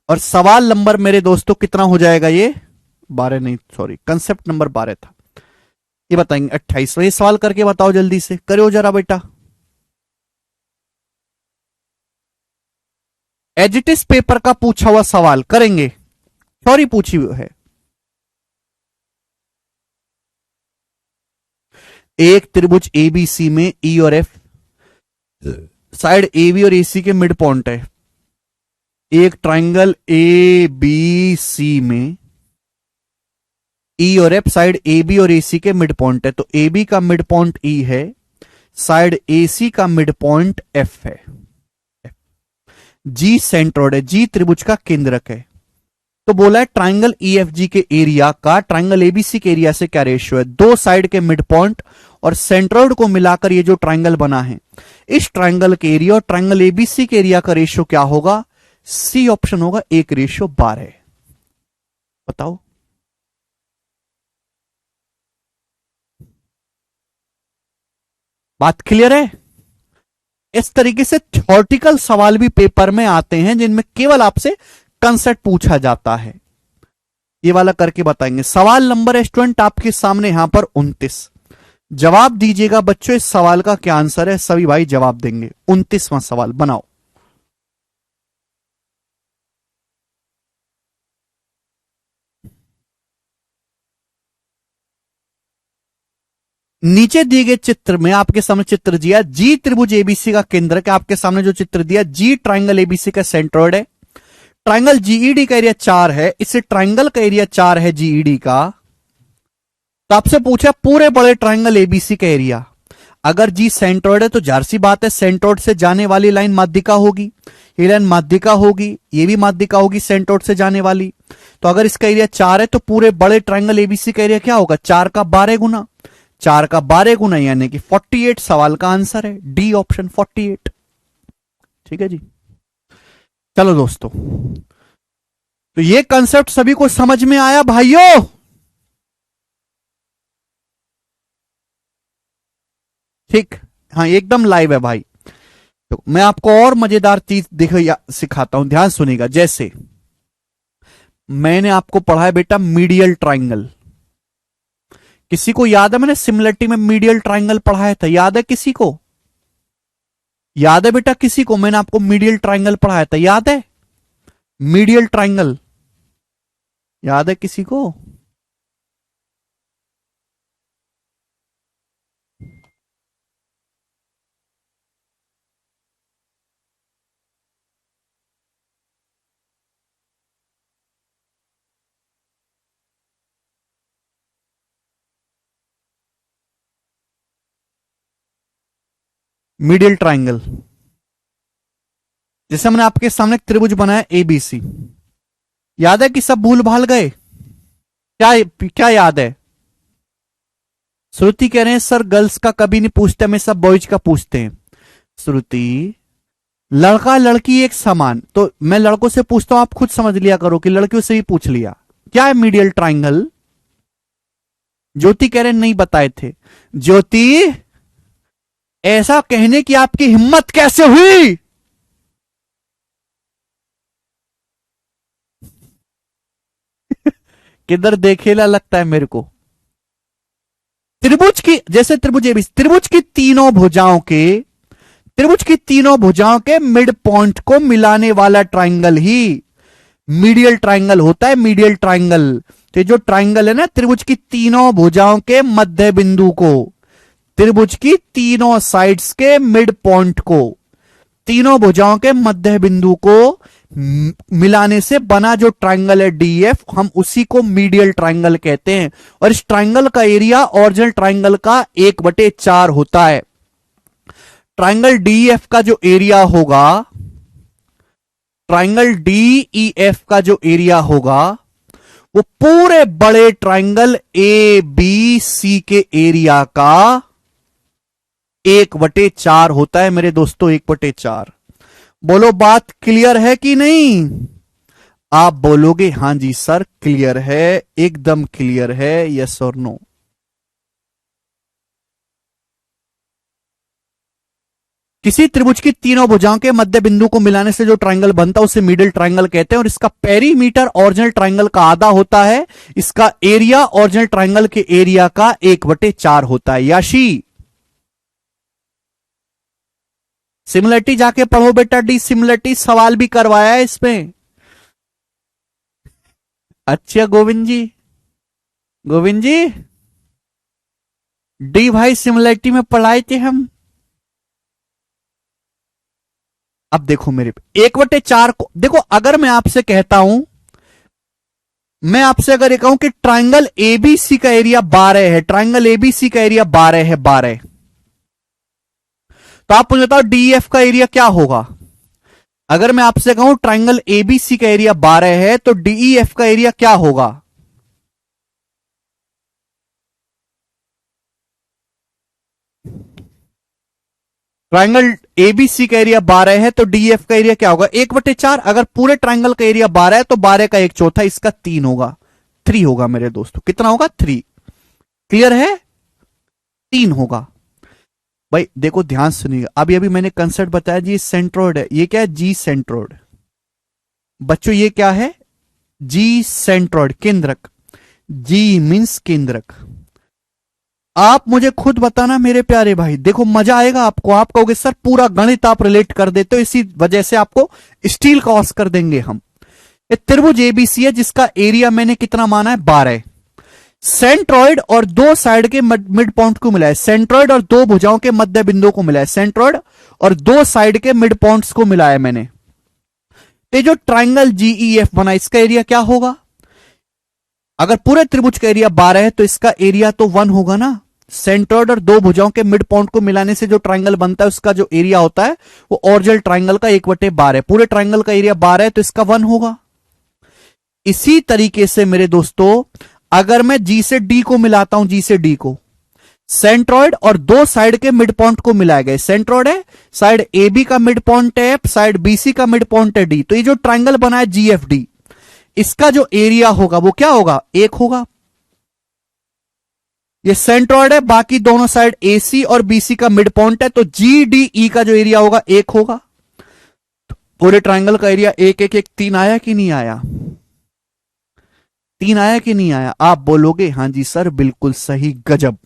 और सवाल नंबर मेरे दोस्तों कितना हो जाएगा? ये 12 नहीं, सॉरी, कंसेप्ट नंबर 12 था। ये बताएंगे 28। ये सवाल करके बताओ जल्दी से, करो जरा बेटा। एजिटिस पेपर का पूछा हुआ सवाल करेंगे, सॉरी पूछी है। एक त्रिभुज ABC में E और F साइड AB और AC के मिड पॉइंट है। एक ट्राइंगल ABC में E और F साइड AB और AC के मिड पॉइंट है। तो AB का मिड पॉइंट E है, साइड AC का मिड पॉइंट F है। G सेंट्रोइड है, G त्रिभुज का केंद्रक है। तो बोला है ट्राइंगल EFG के एरिया का ट्राइंगल ABC के एरिया से क्या रेशियो है? दो साइड के मिड पॉइंट और सेंट्रोइड को मिलाकर ये जो ट्राइंगल बना है, इस ट्राइंगल के एरिया और ट्राइंगल एबीसी के एरिया का रेशियो क्या होगा? सी ऑप्शन होगा, 1:12। बताओ। बात क्लियर है? इस तरीके से थ्योरेटिकल सवाल भी पेपर में आते हैं जिनमें केवल आपसे कंसेप्ट पूछा जाता है। ये वाला करके बताएंगे। सवाल नंबर है स्टूडेंट आपके सामने यहां पर 29। जवाब दीजिएगा बच्चों, इस सवाल का क्या आंसर है? सभी भाई जवाब देंगे। 29वां सवाल बनाओ। नीचे दिए गए चित्र में आपके सामने चित्र दिया, जी त्रिभुज एबीसी का केंद्र का आपके सामने जो चित्र दिया, जी ट्राइंगल एबीसी का सेंट्रोइड है, ट्राइंगल जीईडी का एरिया 4 है, इससे ट्राइंगल का एरिया 4 है जीईडी का। तो आपसे पूछा पूरे बड़े ट्राइंगल एबीसी का एरिया, अगर जी सेंट्रोइड है तो जाहिर सी बात है सेंट्रोइड से जाने वाली लाइन माध्यिका होगी, ये लाइन माध्यिका होगी, ये भी माध्यिका होगी सेंट्रोइड से जाने वाली। तो अगर इसका एरिया 4 है तो पूरे बड़े ट्राइंगल एबीसी का एरिया क्या होगा? 4 का 12 गुना, 4 का 12 गुना यानी कि 48 सवाल का आंसर है, डी ऑप्शन 48। ठीक है जी। चलो दोस्तों, तो ये कंसेप्ट सभी को समझ में आया भाइयों? ठीक, हाँ एकदम लाइव है भाई। तो मैं आपको और मजेदार चीज सिखाता हूं, ध्यान सुनिएगा। जैसे मैंने आपको पढ़ा है बेटा मीडियल ट्राइंगल, किसी को याद है? मैंने सिमिलरिटी में मीडियल ट्राइंगल पढ़ाया था, याद है किसी को? याद है बेटा किसी को? मैंने आपको मीडियल ट्राइंगल पढ़ाया था, याद है? मीडियल ट्राइंगल याद है किसी को? मीडियल ट्राइंगल, जैसे हमने आपके सामने त्रिभुज बनाया एबीसी, याद है कि सब भूल भाल गए? क्या क्या याद है? श्रुति कह रहे हैं सर गर्ल्स का कभी नहीं पूछते, हमें सब बॉयज का पूछते हैं। श्रुति, लड़का लड़की एक समान, तो मैं लड़कों से पूछता हूं, आप खुद समझ लिया करो कि लड़कियों से भी पूछ लिया। क्या है मीडियल ट्राइंगल? ज्योति कह रहे नहीं बताए थे। ज्योति, ऐसा कहने की आपकी हिम्मत कैसे हुई? किधर देखेला लगता है मेरे को। त्रिभुज की, जैसे त्रिभुज एबीसी, त्रिभुज की तीनों भुजाओं के मिड पॉइंट को मिलाने वाला ट्राइंगल ही मीडियल ट्राइंगल होता है। मीडियल ट्राइंगल, तो जो ट्राइंगल है ना, त्रिभुज की तीनों भुजाओं के मध्य बिंदु को, त्रिभुज की तीनों साइड्स के मिड पॉइंट को, तीनों भुजाओं के मध्य बिंदु को मिलाने से बना जो ट्राइंगल है डीएफ, हम उसी को मीडियल ट्राइंगल कहते हैं। और इस ट्राइंगल का एरिया ओरिजिनल ट्राइंगल का 1/4 होता है। ट्राइंगल डीएफ का जो एरिया होगा, ट्राइंगल डीईएफ का जो एरिया होगा, वो पूरे बड़े ट्राइंगल ए बी सी के एरिया का 1/4 होता है मेरे दोस्तों, 1/4। बोलो बात क्लियर है कि नहीं? आप बोलोगे हां जी सर क्लियर है, एकदम क्लियर है, यस और नो। किसी त्रिभुज की तीनों भुजाओं के मध्य बिंदु को मिलाने से जो ट्राइंगल बनता है उसे मिडिल ट्राइंगल कहते हैं। और इसका पेरीमीटर ओरिजिनल ट्राइंगल का आधा होता है, इसका एरिया ओरिजिनल ट्राइंगल के एरिया का 1/4 होता है। याशी, सिमिलरिटी जाके पढ़ो बेटा, डी सिमिलरिटी सवाल भी करवाया है इसमें। अच्छा गोविंद जी, गोविंद जी, डी भाई सिमिलरिटी में पढ़ाए थे हम। अब देखो मेरे 1/4 को देखो, अगर मैं आपसे कहता हूं, मैं आपसे अगर ये कहूं कि ट्राइंगल एबीसी का एरिया 12 है, ट्राइंगल एबीसी का एरिया 12 है, 12, तो आप मुझे बताओ डीएफ का एरिया क्या होगा? अगर मैं आपसे कहूं ट्राइंगल एबीसी का एरिया 12 है तो डीईएफ का एरिया क्या होगा? ट्राइंगल एबीसी का एरिया 12 है तो डीएफ का एरिया क्या होगा? 1/4। अगर पूरे ट्राइंगल का एरिया 12 है तो 12 का 1/4, इसका 3 होगा, 3 होगा मेरे दोस्तों। कितना होगा? 3। क्लियर है? 3 होगा। भाई देखो ध्यान सुनिएगा, अभी अभी मैंने कंसेप्ट बताया जी, सेंट्रोइड है। ये क्या है? जी सेंट्रोइड। बच्चों ये क्या है? जी सेंट्रोइड, केंद्रक। जी मीन्स केंद्रक। आप मुझे खुद बताना मेरे प्यारे भाई, देखो मजा आएगा आपको। आप कहोगे सर पूरा गणित आप रिलेट कर देते हो, इसी वजह से आपको स्टील का ऑस्कर देंगे हम। ये त्रिभुज एबीसी है जिसका एरिया मैंने कितना माना है? 12। सेंट्रॉइड और दो साइड के मिड पॉइंट को मिला है, सेंट्रॉइड और दो भुजाओं के मध्य बिंदु को मिला है, सेंट्रॉइड और दो साइड के मिड पॉइंट्स को मिलाया मैंने। ये जो ट्राइंगल जीईएफ बना, इसका एरिया क्या होगा? अगर पूरे त्रिभुज का एरिया 12 है तो इसका एरिया तो 1 होगा ना। सेंट्रॉइड और दो भुजाओं के मिड पॉइंट को मिलाने से जो ट्राइंगल बनता है उसका जो एरिया होता है वो ओरिजिनल ट्राइंगल का 1/12 है। पूरे ट्राइंगल का एरिया 12 है तो इसका 1 होगा। इसी तरीके से मेरे दोस्तों अगर मैं जी से डी को मिलाता हूं, जी से डी को, सेंट्रॉइड और दो साइड के मिड पॉइंट को मिलाए गए, सेंट्रॉइड है, साइड ए बी का मिड पॉइंट है, साइड बीसी का मिड पॉइंट है डी, तो ये जो ट्राइंगल बना है जीएफडी, इसका जो एरिया होगा वो क्या होगा? 1 होगा। ये सेंट्रॉइड है, बाकी दोनों साइड एसी और बीसी का मिड पॉइंट है, तो जीडीई का जो एरिया होगा 1 होगा। पूरे ट्राइंगल का एरिया 1 1 1 3 आया कि नहीं आया? 3 आया कि नहीं आया? आप बोलोगे हां जी सर बिल्कुल सही, गजब।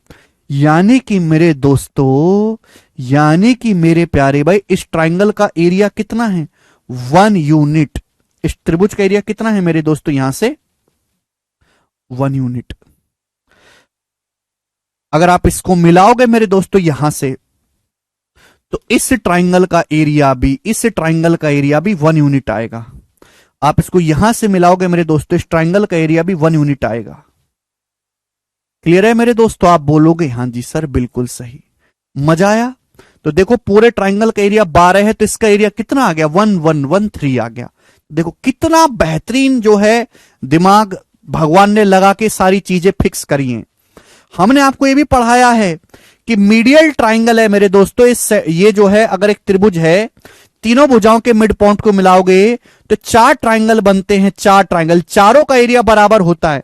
यानी कि मेरे दोस्तों, यानी कि मेरे प्यारे भाई, इस ट्राइंगल का एरिया कितना है? 1 यूनिट। इस त्रिभुज का एरिया कितना है मेरे दोस्तों? यहां से 1 यूनिट। अगर आप इसको मिलाओगे मेरे दोस्तों यहां से, तो इस ट्राइंगल का एरिया भी, इस ट्राइंगल का एरिया भी 1 यूनिट आएगा। आप इसको यहां से मिलाओगे मेरे दोस्तों, इस ट्राइंगल का एरिया भी 1 यूनिट आएगा। क्लियर है मेरे दोस्तों? आप बोलोगे हां जी सर बिल्कुल सही। मजा आया? तो देखो पूरे ट्राइंगल का एरिया 12 है तो इसका एरिया कितना आ गया? 1113 आ गया। देखो कितना बेहतरीन जो है दिमाग भगवान ने लगा के सारी चीजें फिक्स करी हैं। हमने आपको यह भी पढ़ाया है कि मीडियल ट्राइंगल है मेरे दोस्तों, ये जो है अगर एक त्रिभुज है, तीनों भुजाओं के मिड पॉइंट को मिलाओगे तो 4 ट्राइंगल बनते हैं। 4 ट्राइंगल, चारों का एरिया बराबर होता है,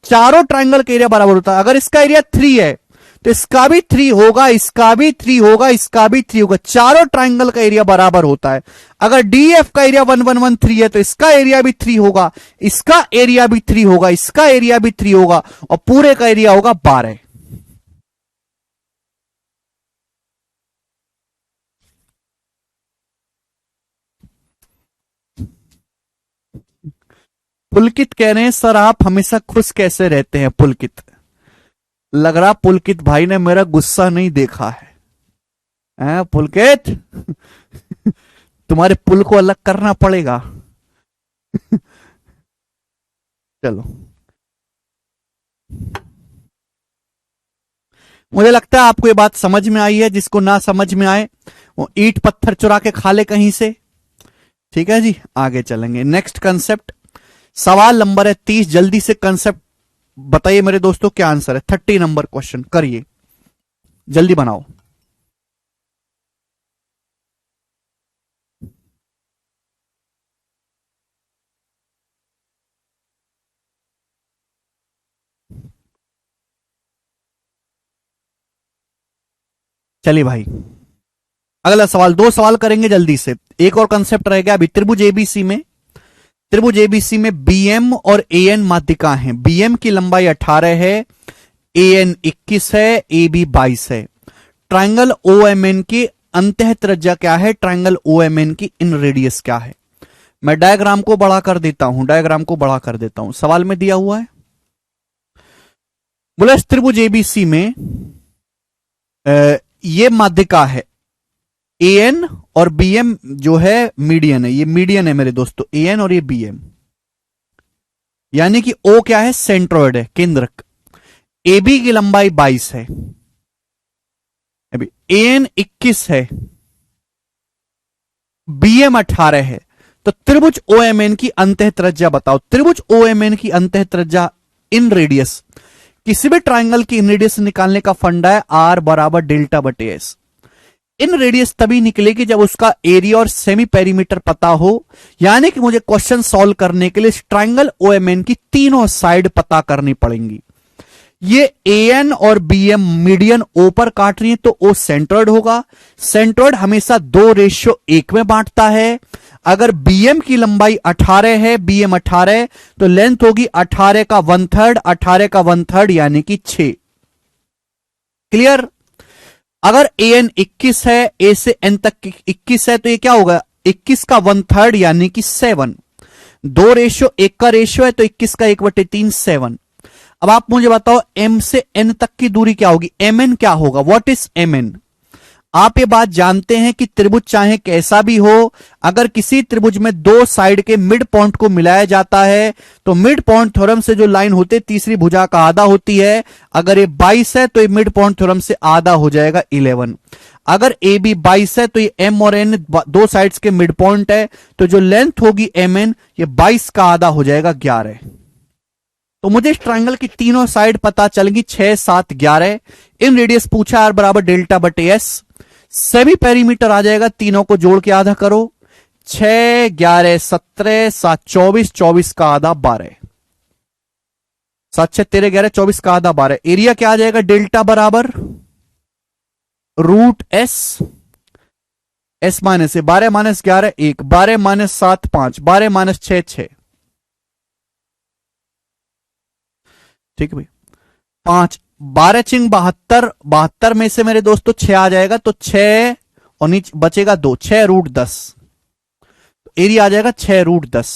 चारों ट्राइंगल का एरिया बराबर होता है। अगर इसका एरिया 3 है तो इसका भी 3 होगा, इसका भी 3 होगा, इसका भी 3 होगा। चारों ट्राइंगल का एरिया बराबर होता है। अगर डीएफ का एरिया 1113 है तो इसका एरिया भी 3 होगा, इसका एरिया भी 3 होगा, इसका एरिया भी 3 होगा, और पूरे का एरिया होगा 12। पुलकित कह रहे हैं सर आप हमेशा खुश कैसे रहते हैं? पुलकित, लग रहा पुलकित भाई ने मेरा गुस्सा नहीं देखा है, पुलकित तुम्हारे पुल को अलग करना पड़ेगा। चलो, मुझे लगता है आपको ये बात समझ में आई है। जिसको ना समझ में आए वो ईंट पत्थर चुरा के खा ले कहीं से। ठीक है जी, आगे चलेंगे। नेक्स्ट कंसेप्ट, सवाल नंबर है 30। जल्दी से कंसेप्ट बताइए मेरे दोस्तों, क्या आंसर है? 30 नंबर क्वेश्चन करिए, जल्दी बनाओ। चलिए भाई, अगला सवाल, 2 सवाल करेंगे जल्दी से। एक और कंसेप्ट रह गया अभी। त्रिभुज एबीसी में, त्रिभुज एबीसी में बीएम और एएन माध्यिका हैं। बीएम की लंबाई 18 है, एएन 21 है, एबी 22 है। ट्राइंगल ओएमएन की अंतः त्रिज्या क्या है? ट्राइंगल ओएमएन की इन रेडियस क्या है? मैं डायग्राम को बड़ा कर देता हूं, डायग्राम को बड़ा कर देता हूं। सवाल में दिया हुआ है, बोला त्रिभुज एबीसी में ये माध्यिका है एएन और बीएम जो है मीडियन है। ये मीडियन है मेरे दोस्तों, एएन और ये बीएम, यानी कि ओ क्या है? सेंट्रोइड है, केंद्रक। एबी की लंबाई 22 है, एएन 21 है, बीएम 18 है। तो त्रिभुज ओएमएन की अंतः त्रिज्या बताओ। त्रिभुज ओएमएन की अंतः त्रिज्या इन रेडियस, किसी भी ट्राइंगल की इन रेडियस निकालने का फंडा है आर बराबर डेल्टा बटे एस। इन रेडियस तभी निकलेगी जब उसका एरिया और सेमी पेरीमीटर पता हो, यानी कि मुझे क्वेश्चन सॉल्व करने के लिए ट्रायंगल ओएमएन की तीनों साइड पता करनी पड़ेंगी। ये एएन और बीएम मीडियन ओ पर काट रही है तो ओ सेंट्रोइड होगा। सेंट्रोइड हमेशा 2:1 में बांटता है। अगर बीएम की लंबाई 18 है, बीएम 18, तो लेंथ होगी 18 का 1/3, 18 का 1/3 यानी कि 6। क्लियर? अगर एन 21 है, ए से एन तक 21 है, तो ये क्या होगा 21 का 1/3 यानी कि 7। 2:1 का रेशियो है तो 21 का 1/3 7। अब आप मुझे बताओ एम से एन तक की दूरी क्या होगी, एम एन क्या होगा, व्हाट इज एम एन? आप ये बात जानते हैं कि त्रिभुज चाहे कैसा भी हो, अगर किसी त्रिभुज में दो साइड के मिड पॉइंट को मिलाया जाता है तो मिड पॉइंट थ्योरम से जो लाइन होती है तीसरी भुजा का आधा होती है। अगर ये 22 है तो ये मिड पॉइंट थ्योरम से आधा हो जाएगा 11। अगर ए बी 22 है तो ये एम और एन दो साइड्स के मिड पॉइंट है, तो जो लेंथ होगी एम एन ये 22 का आधा हो जाएगा 11। तो मुझे इस ट्रायंगल की तीनों साइड पता चल गई 6, 7, 11। इन रेडियस पूछा आर बराबर डेल्टा बटे एस। सेमी पेरीमीटर आ जाएगा, तीनों को जोड़ के आधा करो, 6, 11, 17, 7, 24, 24 का आधा 12, 7, 6, 13, 11, 24 का आधा 12। एरिया क्या आ जाएगा, डेल्टा बराबर रूट एस, एस माइनस है 12 माइनस 11 1, 12 माइनस 7 5, 12 माइनस 6 6। ठीक है भाई, 5, 12 चिंग 72, 72 में से मेरे दोस्तों 6 आ जाएगा तो 6 और नीचे बचेगा 2, 6√10। एरिया आ जाएगा 6√10।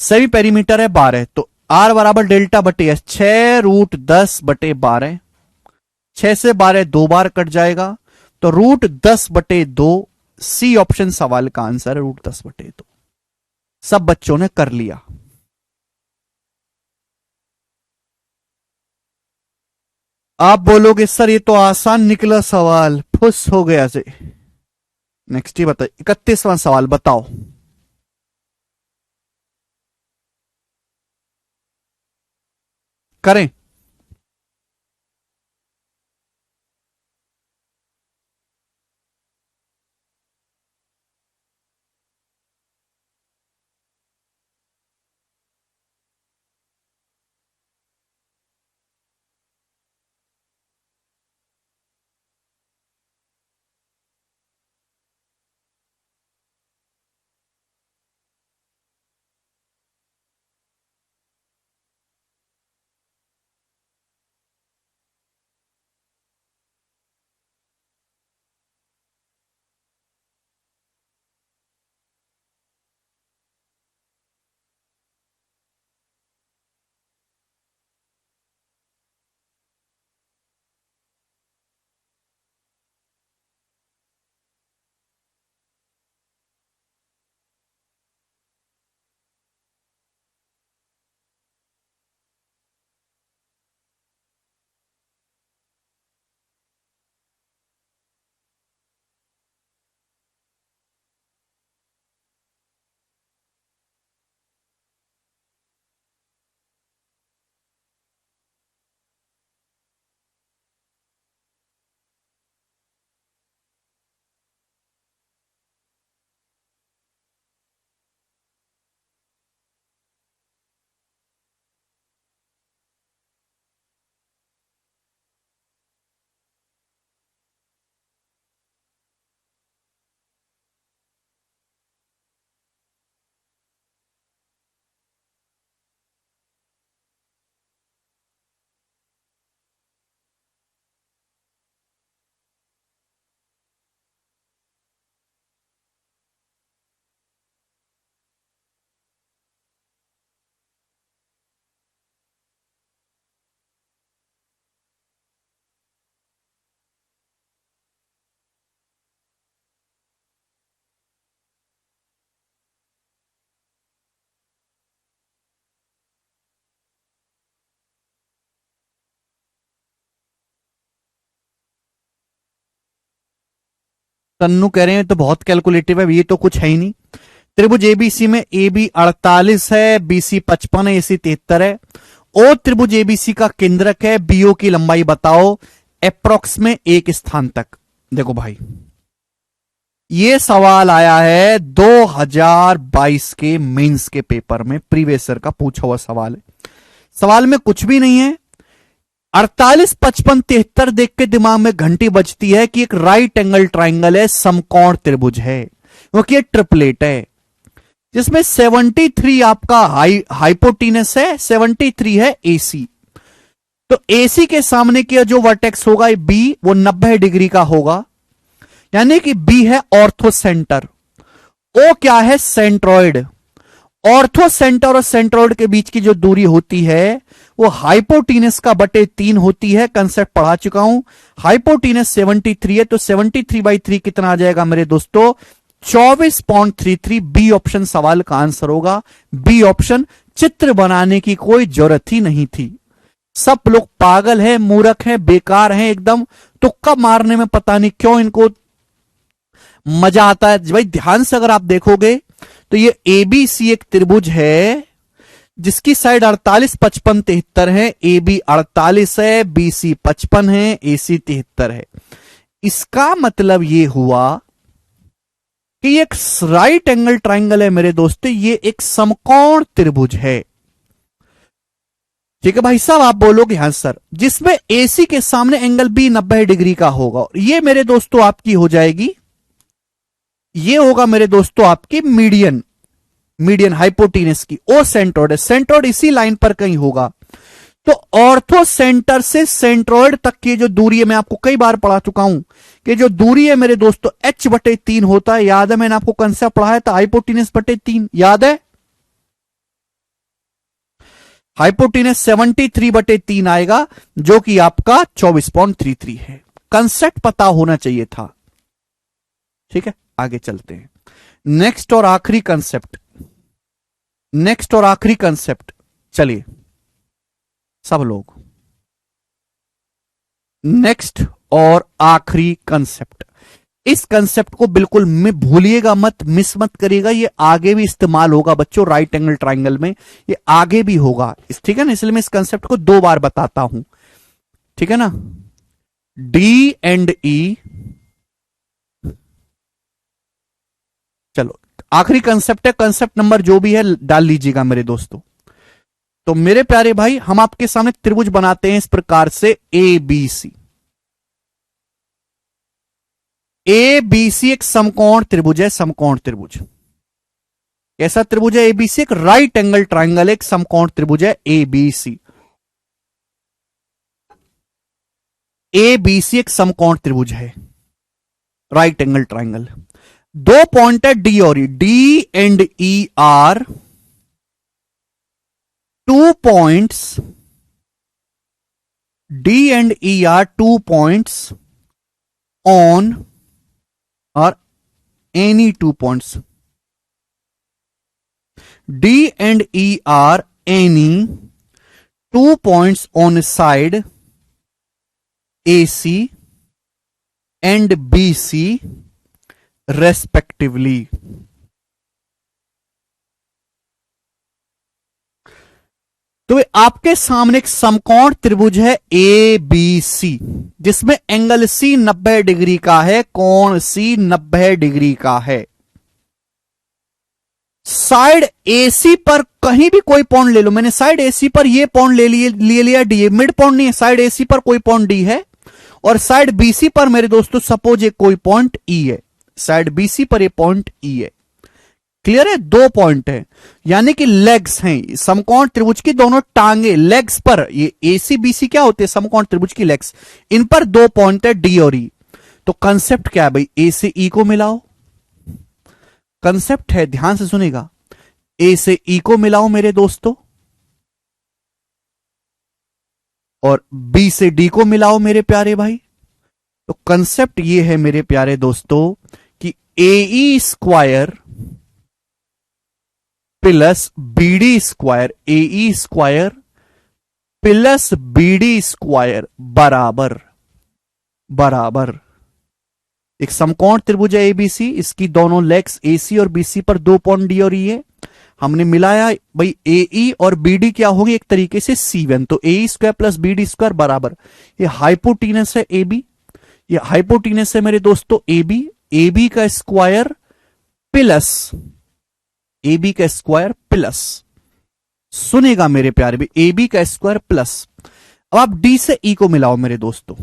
सभी पेरीमीटर है 12, तो आर बराबर डेल्टा बटे एस 6√10 बटे 12। 6 से 12 2 बार कट जाएगा तो √10 बटे 2। सी ऑप्शन सवाल का आंसर है √10 बटे 2। सब बच्चों ने कर लिया। आप बोलोगे सर ये तो आसान निकला सवाल, फुस हो गया से। नेक्स्ट ही बताइए, 31वां सवाल बताओ। करें? तन्नू कह रहे हैं तो बहुत कैलकुलेटिव है, ये तो कुछ है ही नहीं। त्रिभुज एबीसी में ए बी 48 है, बीसी 55 है, एसी 73 है। ओ त्रिभुज एबीसी का केंद्रक है, बीओ की लंबाई बताओ अप्रोक्स में एक स्थान तक। देखो भाई, ये सवाल आया है 2022 के मेंस के पेपर में, प्रीवियस ईयर का पूछा हुआ सवाल है। सवाल में कुछ भी नहीं है। 48, 55, 73 देख के दिमाग में घंटी बजती है कि एक राइट एंगल ट्राइंगल है, समकोण त्रिभुज है, क्योंकि ये ट्रिपलेट है जिसमें 73 आपका हाइपोटीनस है, 73 है एसी। तो एसी के सामने की जो वर्टेक्स होगा बी, वो 90 डिग्री का होगा, यानी कि बी है ऑर्थो सेंटर। ओ क्या है? सेंट्रॉइड। ऑर्थो सेंटर और सेंट्रॉइड के बीच की जो दूरी होती है वो हाइपोटीनस का बटे 3 होती है। कंसेप्ट पढ़ा चुका हूं। हाइपोटीनस 73 है, तो 73/3 कितना आ जाएगा मेरे दोस्तों? 24.33। बी ऑप्शन सवाल का आंसर होगा। B option. चित्र बनाने की कोई जरूरत ही नहीं थी। सब लोग पागल हैं, मूर्ख हैं, बेकार हैं एकदम। तुक्का मारने में पता नहीं क्यों इनको मजा आता है। भाई ध्यान से अगर आप देखोगे तो ये एबीसी एक त्रिभुज है जिसकी साइड 48, 55, 73 है। ए बी 48 है, बी सी 55 है, ए सी 73 है। इसका मतलब ये हुआ कि ये एक राइट एंगल ट्राइंगल है मेरे दोस्तों, ये एक समकोण त्रिभुज है। ठीक है भाई साहब, आप बोलोगे हाँ सर, जिसमें एसी के सामने एंगल बी 90 डिग्री का होगा। ये मेरे दोस्तों आपकी हो जाएगी, ये होगा मेरे दोस्तों आपकी मीडियन हाइपोटीनस की। ओ सेंट्रोइड है, सेंट्रोइड इसी लाइन पर कहीं होगा। तो ऑर्थो सेंटर से सेंट्रोइड तक की जो दूरी है, मैं आपको कई बार पढ़ा चुका हूं कि जो दूरी है मेरे दोस्तों h/3 होता है। याद है, मैंने आपको कंसेप्ट पढ़ाया था हाइपोटीनस बटे 3, याद है? हाइपोटीनस 73/3 आएगा, जो कि आपका 24.33 है। कंसेप्ट पता होना चाहिए था। ठीक है, आगे चलते हैं। नेक्स्ट और आखिरी कंसेप्ट, चलिए सब लोग, नेक्स्ट और आखिरी कंसेप्ट। इस कंसेप्ट को बिल्कुल भूलिएगा मत, मिस मत करिएगा। ये आगे भी इस्तेमाल होगा बच्चों, राइट एंगल ट्राइंगल में ये आगे भी होगा। ठीक है ना, इसलिए मैं इस कंसेप्ट को 2 बार बताता हूं। ठीक है ना, डी एंड ई। चलो आखिरी कंसेप्ट है, कंसेप्ट नंबर जो भी है डाल लीजिएगा मेरे दोस्तों। तो मेरे प्यारे भाई, हम आपके सामने त्रिभुज बनाते हैं इस प्रकार से, A B C. A B C एक समकोण त्रिभुज है, समकोण त्रिभुज। कैसा त्रिभुज है? एबीसी एक राइट एंगल ट्राइंगल, एक समकोण त्रिभुज है एबीसी। एबीसी एक समकोण त्रिभुज है, राइट एंगल ट्राइंगल। 2 पॉइंट है डी और E. D and E are 2 points. D and E are 2 points on or any 2 points. D and E are any 2 points on side AC and BC respectively. तो आपके सामने एक समकोण त्रिभुज है A B C, जिसमें angle C 90 degree का है, कोण सी 90 डिग्री का है। साइड एसी पर कहीं भी कोई पॉइंट ले लो, मैंने साइड एसी पर ये पॉइंट ले लिया डी, मिड पॉइंट नहीं है, साइड एसी पर कोई पॉइंट डी है, और साइड बीसी पर मेरे दोस्तों सपोज एक कोई पॉइंट ई है, साइड बीसी पर ये पॉइंट ई है। क्लियर है? 2 पॉइंट है, यानी कि लेग्स हैं समकोण त्रिभुज की, दोनों टांगे लेग्स पर। ये एसी बीसी क्या होते हैं? समकोण त्रिभुज की लेग्स। इन पर 2 पॉइंट है डी और ई। तो कंसेप्ट क्या है भाई? ए से ई को मिलाओ। कंसेप्ट है, ध्यान से सुनेगा, ए से ई को मिलाओ मेरे दोस्तों, और बी से डी को मिलाओ मेरे प्यारे भाई। तो कंसेप्ट ये है मेरे प्यारे दोस्तों कि ए E square plus BD square, ए E square plus BD square बराबर एक समकोण त्रिभुज है एबीसी, इसकी दोनों लेग्स एसी और बीसी पर 2 पॉइंट डी और ई है। हमने मिलाया भाई, ए ई और बीडी क्या होगी? एक तरीके से C1, तो ए E square plus BD square बराबर, ये हाइपोटीनस है ए बी, ये हाइपोटीनस है मेरे दोस्तों ए बी का स्क्वायर प्लस सुनेगा मेरे प्यारे भी, ए बी का स्क्वायर प्लस, अब आप डी से ई को मिलाओ मेरे दोस्तों,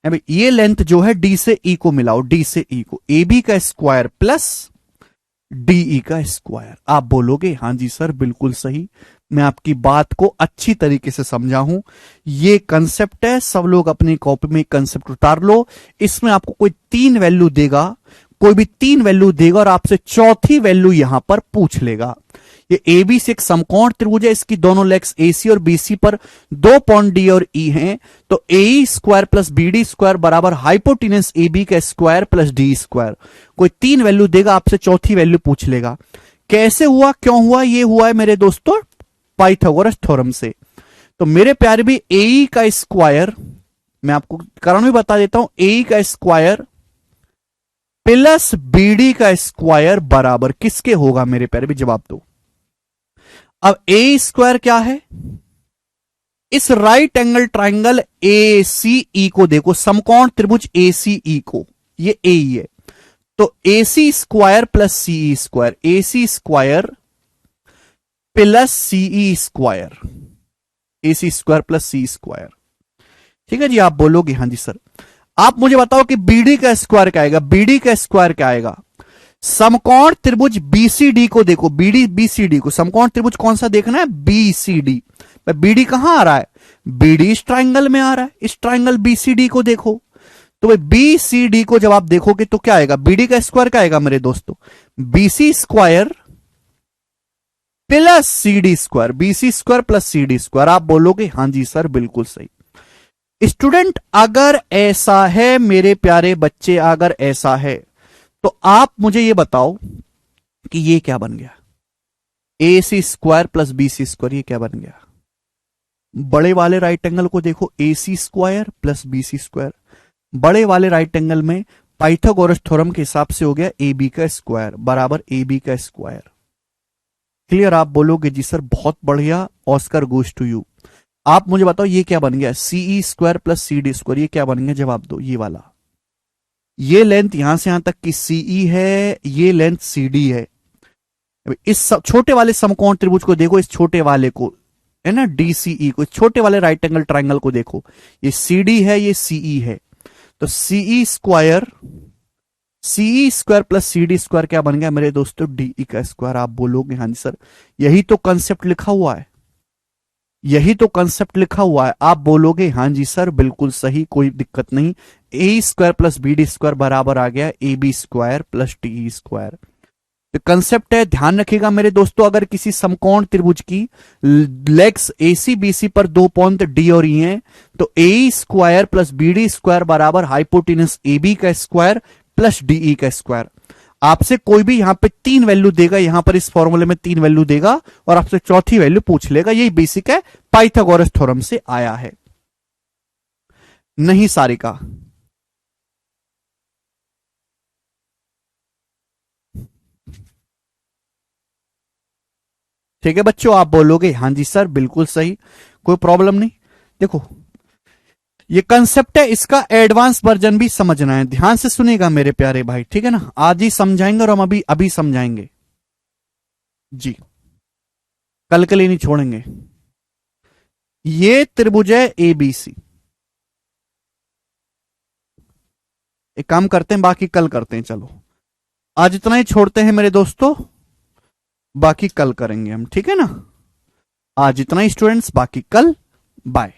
अभी ये लेंथ जो है डी से ई को मिलाओ, डी से ई को, ए बी का स्क्वायर प्लस डीई का स्क्वायर। आप बोलोगे हाँ जी सर बिल्कुल सही, मैं आपकी बात को अच्छी तरीके से समझा हूं, ये कंसेप्ट है, सब लोग अपनी कॉपी में कंसेप्ट उतार लो। इसमें आपको कोई 3 वैल्यू देगा, कोई भी 3 वैल्यू देगा और आपसे चौथी वैल्यू यहां पर पूछ लेगा। ये ए बी से एक समकोण त्रिभुज है, इसकी दोनों लेग्स एसी और बीसी पर 2 पॉइंट डी और ई हैं, तो A square plus B D square बराबर हाइपोटेनस ए बी का स्क्वायर प्लस डी स्क्वायर। कोई 3 वैल्यू देगा, आपसे चौथी वैल्यू पूछ लेगा। कैसे हुआ, क्यों हुआ? ये हुआ है मेरे दोस्तों पाइथागोरस थ्योरम से। तो मेरे प्यारे भी ए का स्क्वायर, मैं आपको कारण भी बता देता हूं, ए का स्क्वायर प्लस बीडी का स्क्वायर बराबर किसके होगा मेरे प्यारे भी? जवाब दो। अब ए स्क्वायर क्या है? इस राइट एंगल ट्राइंगल ए सी ई को देखो, समकोण त्रिभुज ए सी ई को, ये ए ई है, तो ए C square plus CE square, ए C square plus CE square, ए सी स्क्वायर प्लस सी स्क्वायर। ठीक है जी, आप बोलोगे हाँ जी सर। आप मुझे बताओ कि बीडी का स्क्वायर क्या आएगा? बीडी का स्क्वायर क्या आएगा? समकोण त्रिभुज बीसीडी को देखो, बीडी बीसीडी को, समकोण त्रिभुज कौन सा देखना है? बीसीडी। बीडी कहां आ रहा है? बीडी इस ट्राइंगल में आ रहा है, इस ट्राइंगल बीसीडी को देखो, तो भाई बीसीडी को जब आप देखोगे तो क्या आएगा? बीडी का स्क्वायर क्या आएगा मेरे दोस्तों? BC square plus CD square, BC square plus CD square. आप बोलोगे हाँ जी सर बिल्कुल सही। स्टूडेंट अगर ऐसा है मेरे प्यारे बच्चे, अगर ऐसा है तो आप मुझे ये बताओ कि ये क्या बन गया? A C square plus B C square, ये क्या बन गया? बड़े वाले राइट एंगल को देखो, A C square plus B C square, बड़े वाले राइट एंगल में पाइथागोरस थ्योरम के हिसाब से हो गया ए बी का स्क्वायर बराबर ए बी का स्क्वायर। क्लियर? आप बोलोगे जी सर बहुत बढ़िया, ऑस्कर गोज टू यू। आप मुझे बताओ ये क्या बन गया? CE square plus C D square, ये क्या बन गया? जवाब दो। ये वाला, ये लेंथ यहां से यहां तक की सीई है, ये लेंथ सीडी है। इस छोटे वाले समकोण त्रिभुज को देखो, इस छोटे वाले को है ना डीसीई को, इस छोटे वाले राइट एंगल ट्राइंगल को देखो, ये सीडी है, ये सीई है, तो CE square plus CD square क्या बन गया मेरे दोस्तों? डीई का स्क्वायर। आप बोलोगे हाँ जी सर, यही तो कंसेप्ट लिखा हुआ है, यही तो कंसेप्ट लिखा हुआ है। आप बोलोगे हाँ जी सर बिल्कुल सही, कोई दिक्कत नहीं। A square plus B D square बराबर आ गया A B square plus D square. तो कंसेप्ट है, ध्यान रखिएगा मेरे दोस्तों, अगर किसी समकोण त्रिभुज की लेग्स एसी बीसी पर 2 पॉइंट डी और ई हैं, तो A square plus B D square बराबर हाइपोटेनस ए बी का स्क्वायर प्लस डीई का स्क्वायर। आपसे कोई भी यहां पे 3 वैल्यू देगा, यहां पर इस फॉर्मूले में 3 वैल्यू देगा और आपसे चौथी वैल्यू पूछ लेगा। यही बेसिक है, पाइथागोरस थ्योरम से आया है। नहीं सारिका? ठीक है बच्चों, आप बोलोगे हाँ जी सर बिल्कुल सही, कोई प्रॉब्लम नहीं। देखो ये कंसेप्ट है, इसका एडवांस वर्जन भी समझना है, ध्यान से सुनेगा मेरे प्यारे भाई, ठीक है ना? आज ही समझाएंगे और हम अभी समझाएंगे जी, कल के लिए नहीं छोड़ेंगे। ये त्रिभुज है एबीसी, एक काम करते हैं, बाकी कल करते हैं। चलो आज इतना ही छोड़ते हैं मेरे दोस्तों, बाकी कल करेंगे हम, ठीक है ना? आज इतना ही स्टूडेंट्स, बाकी कल। बाय।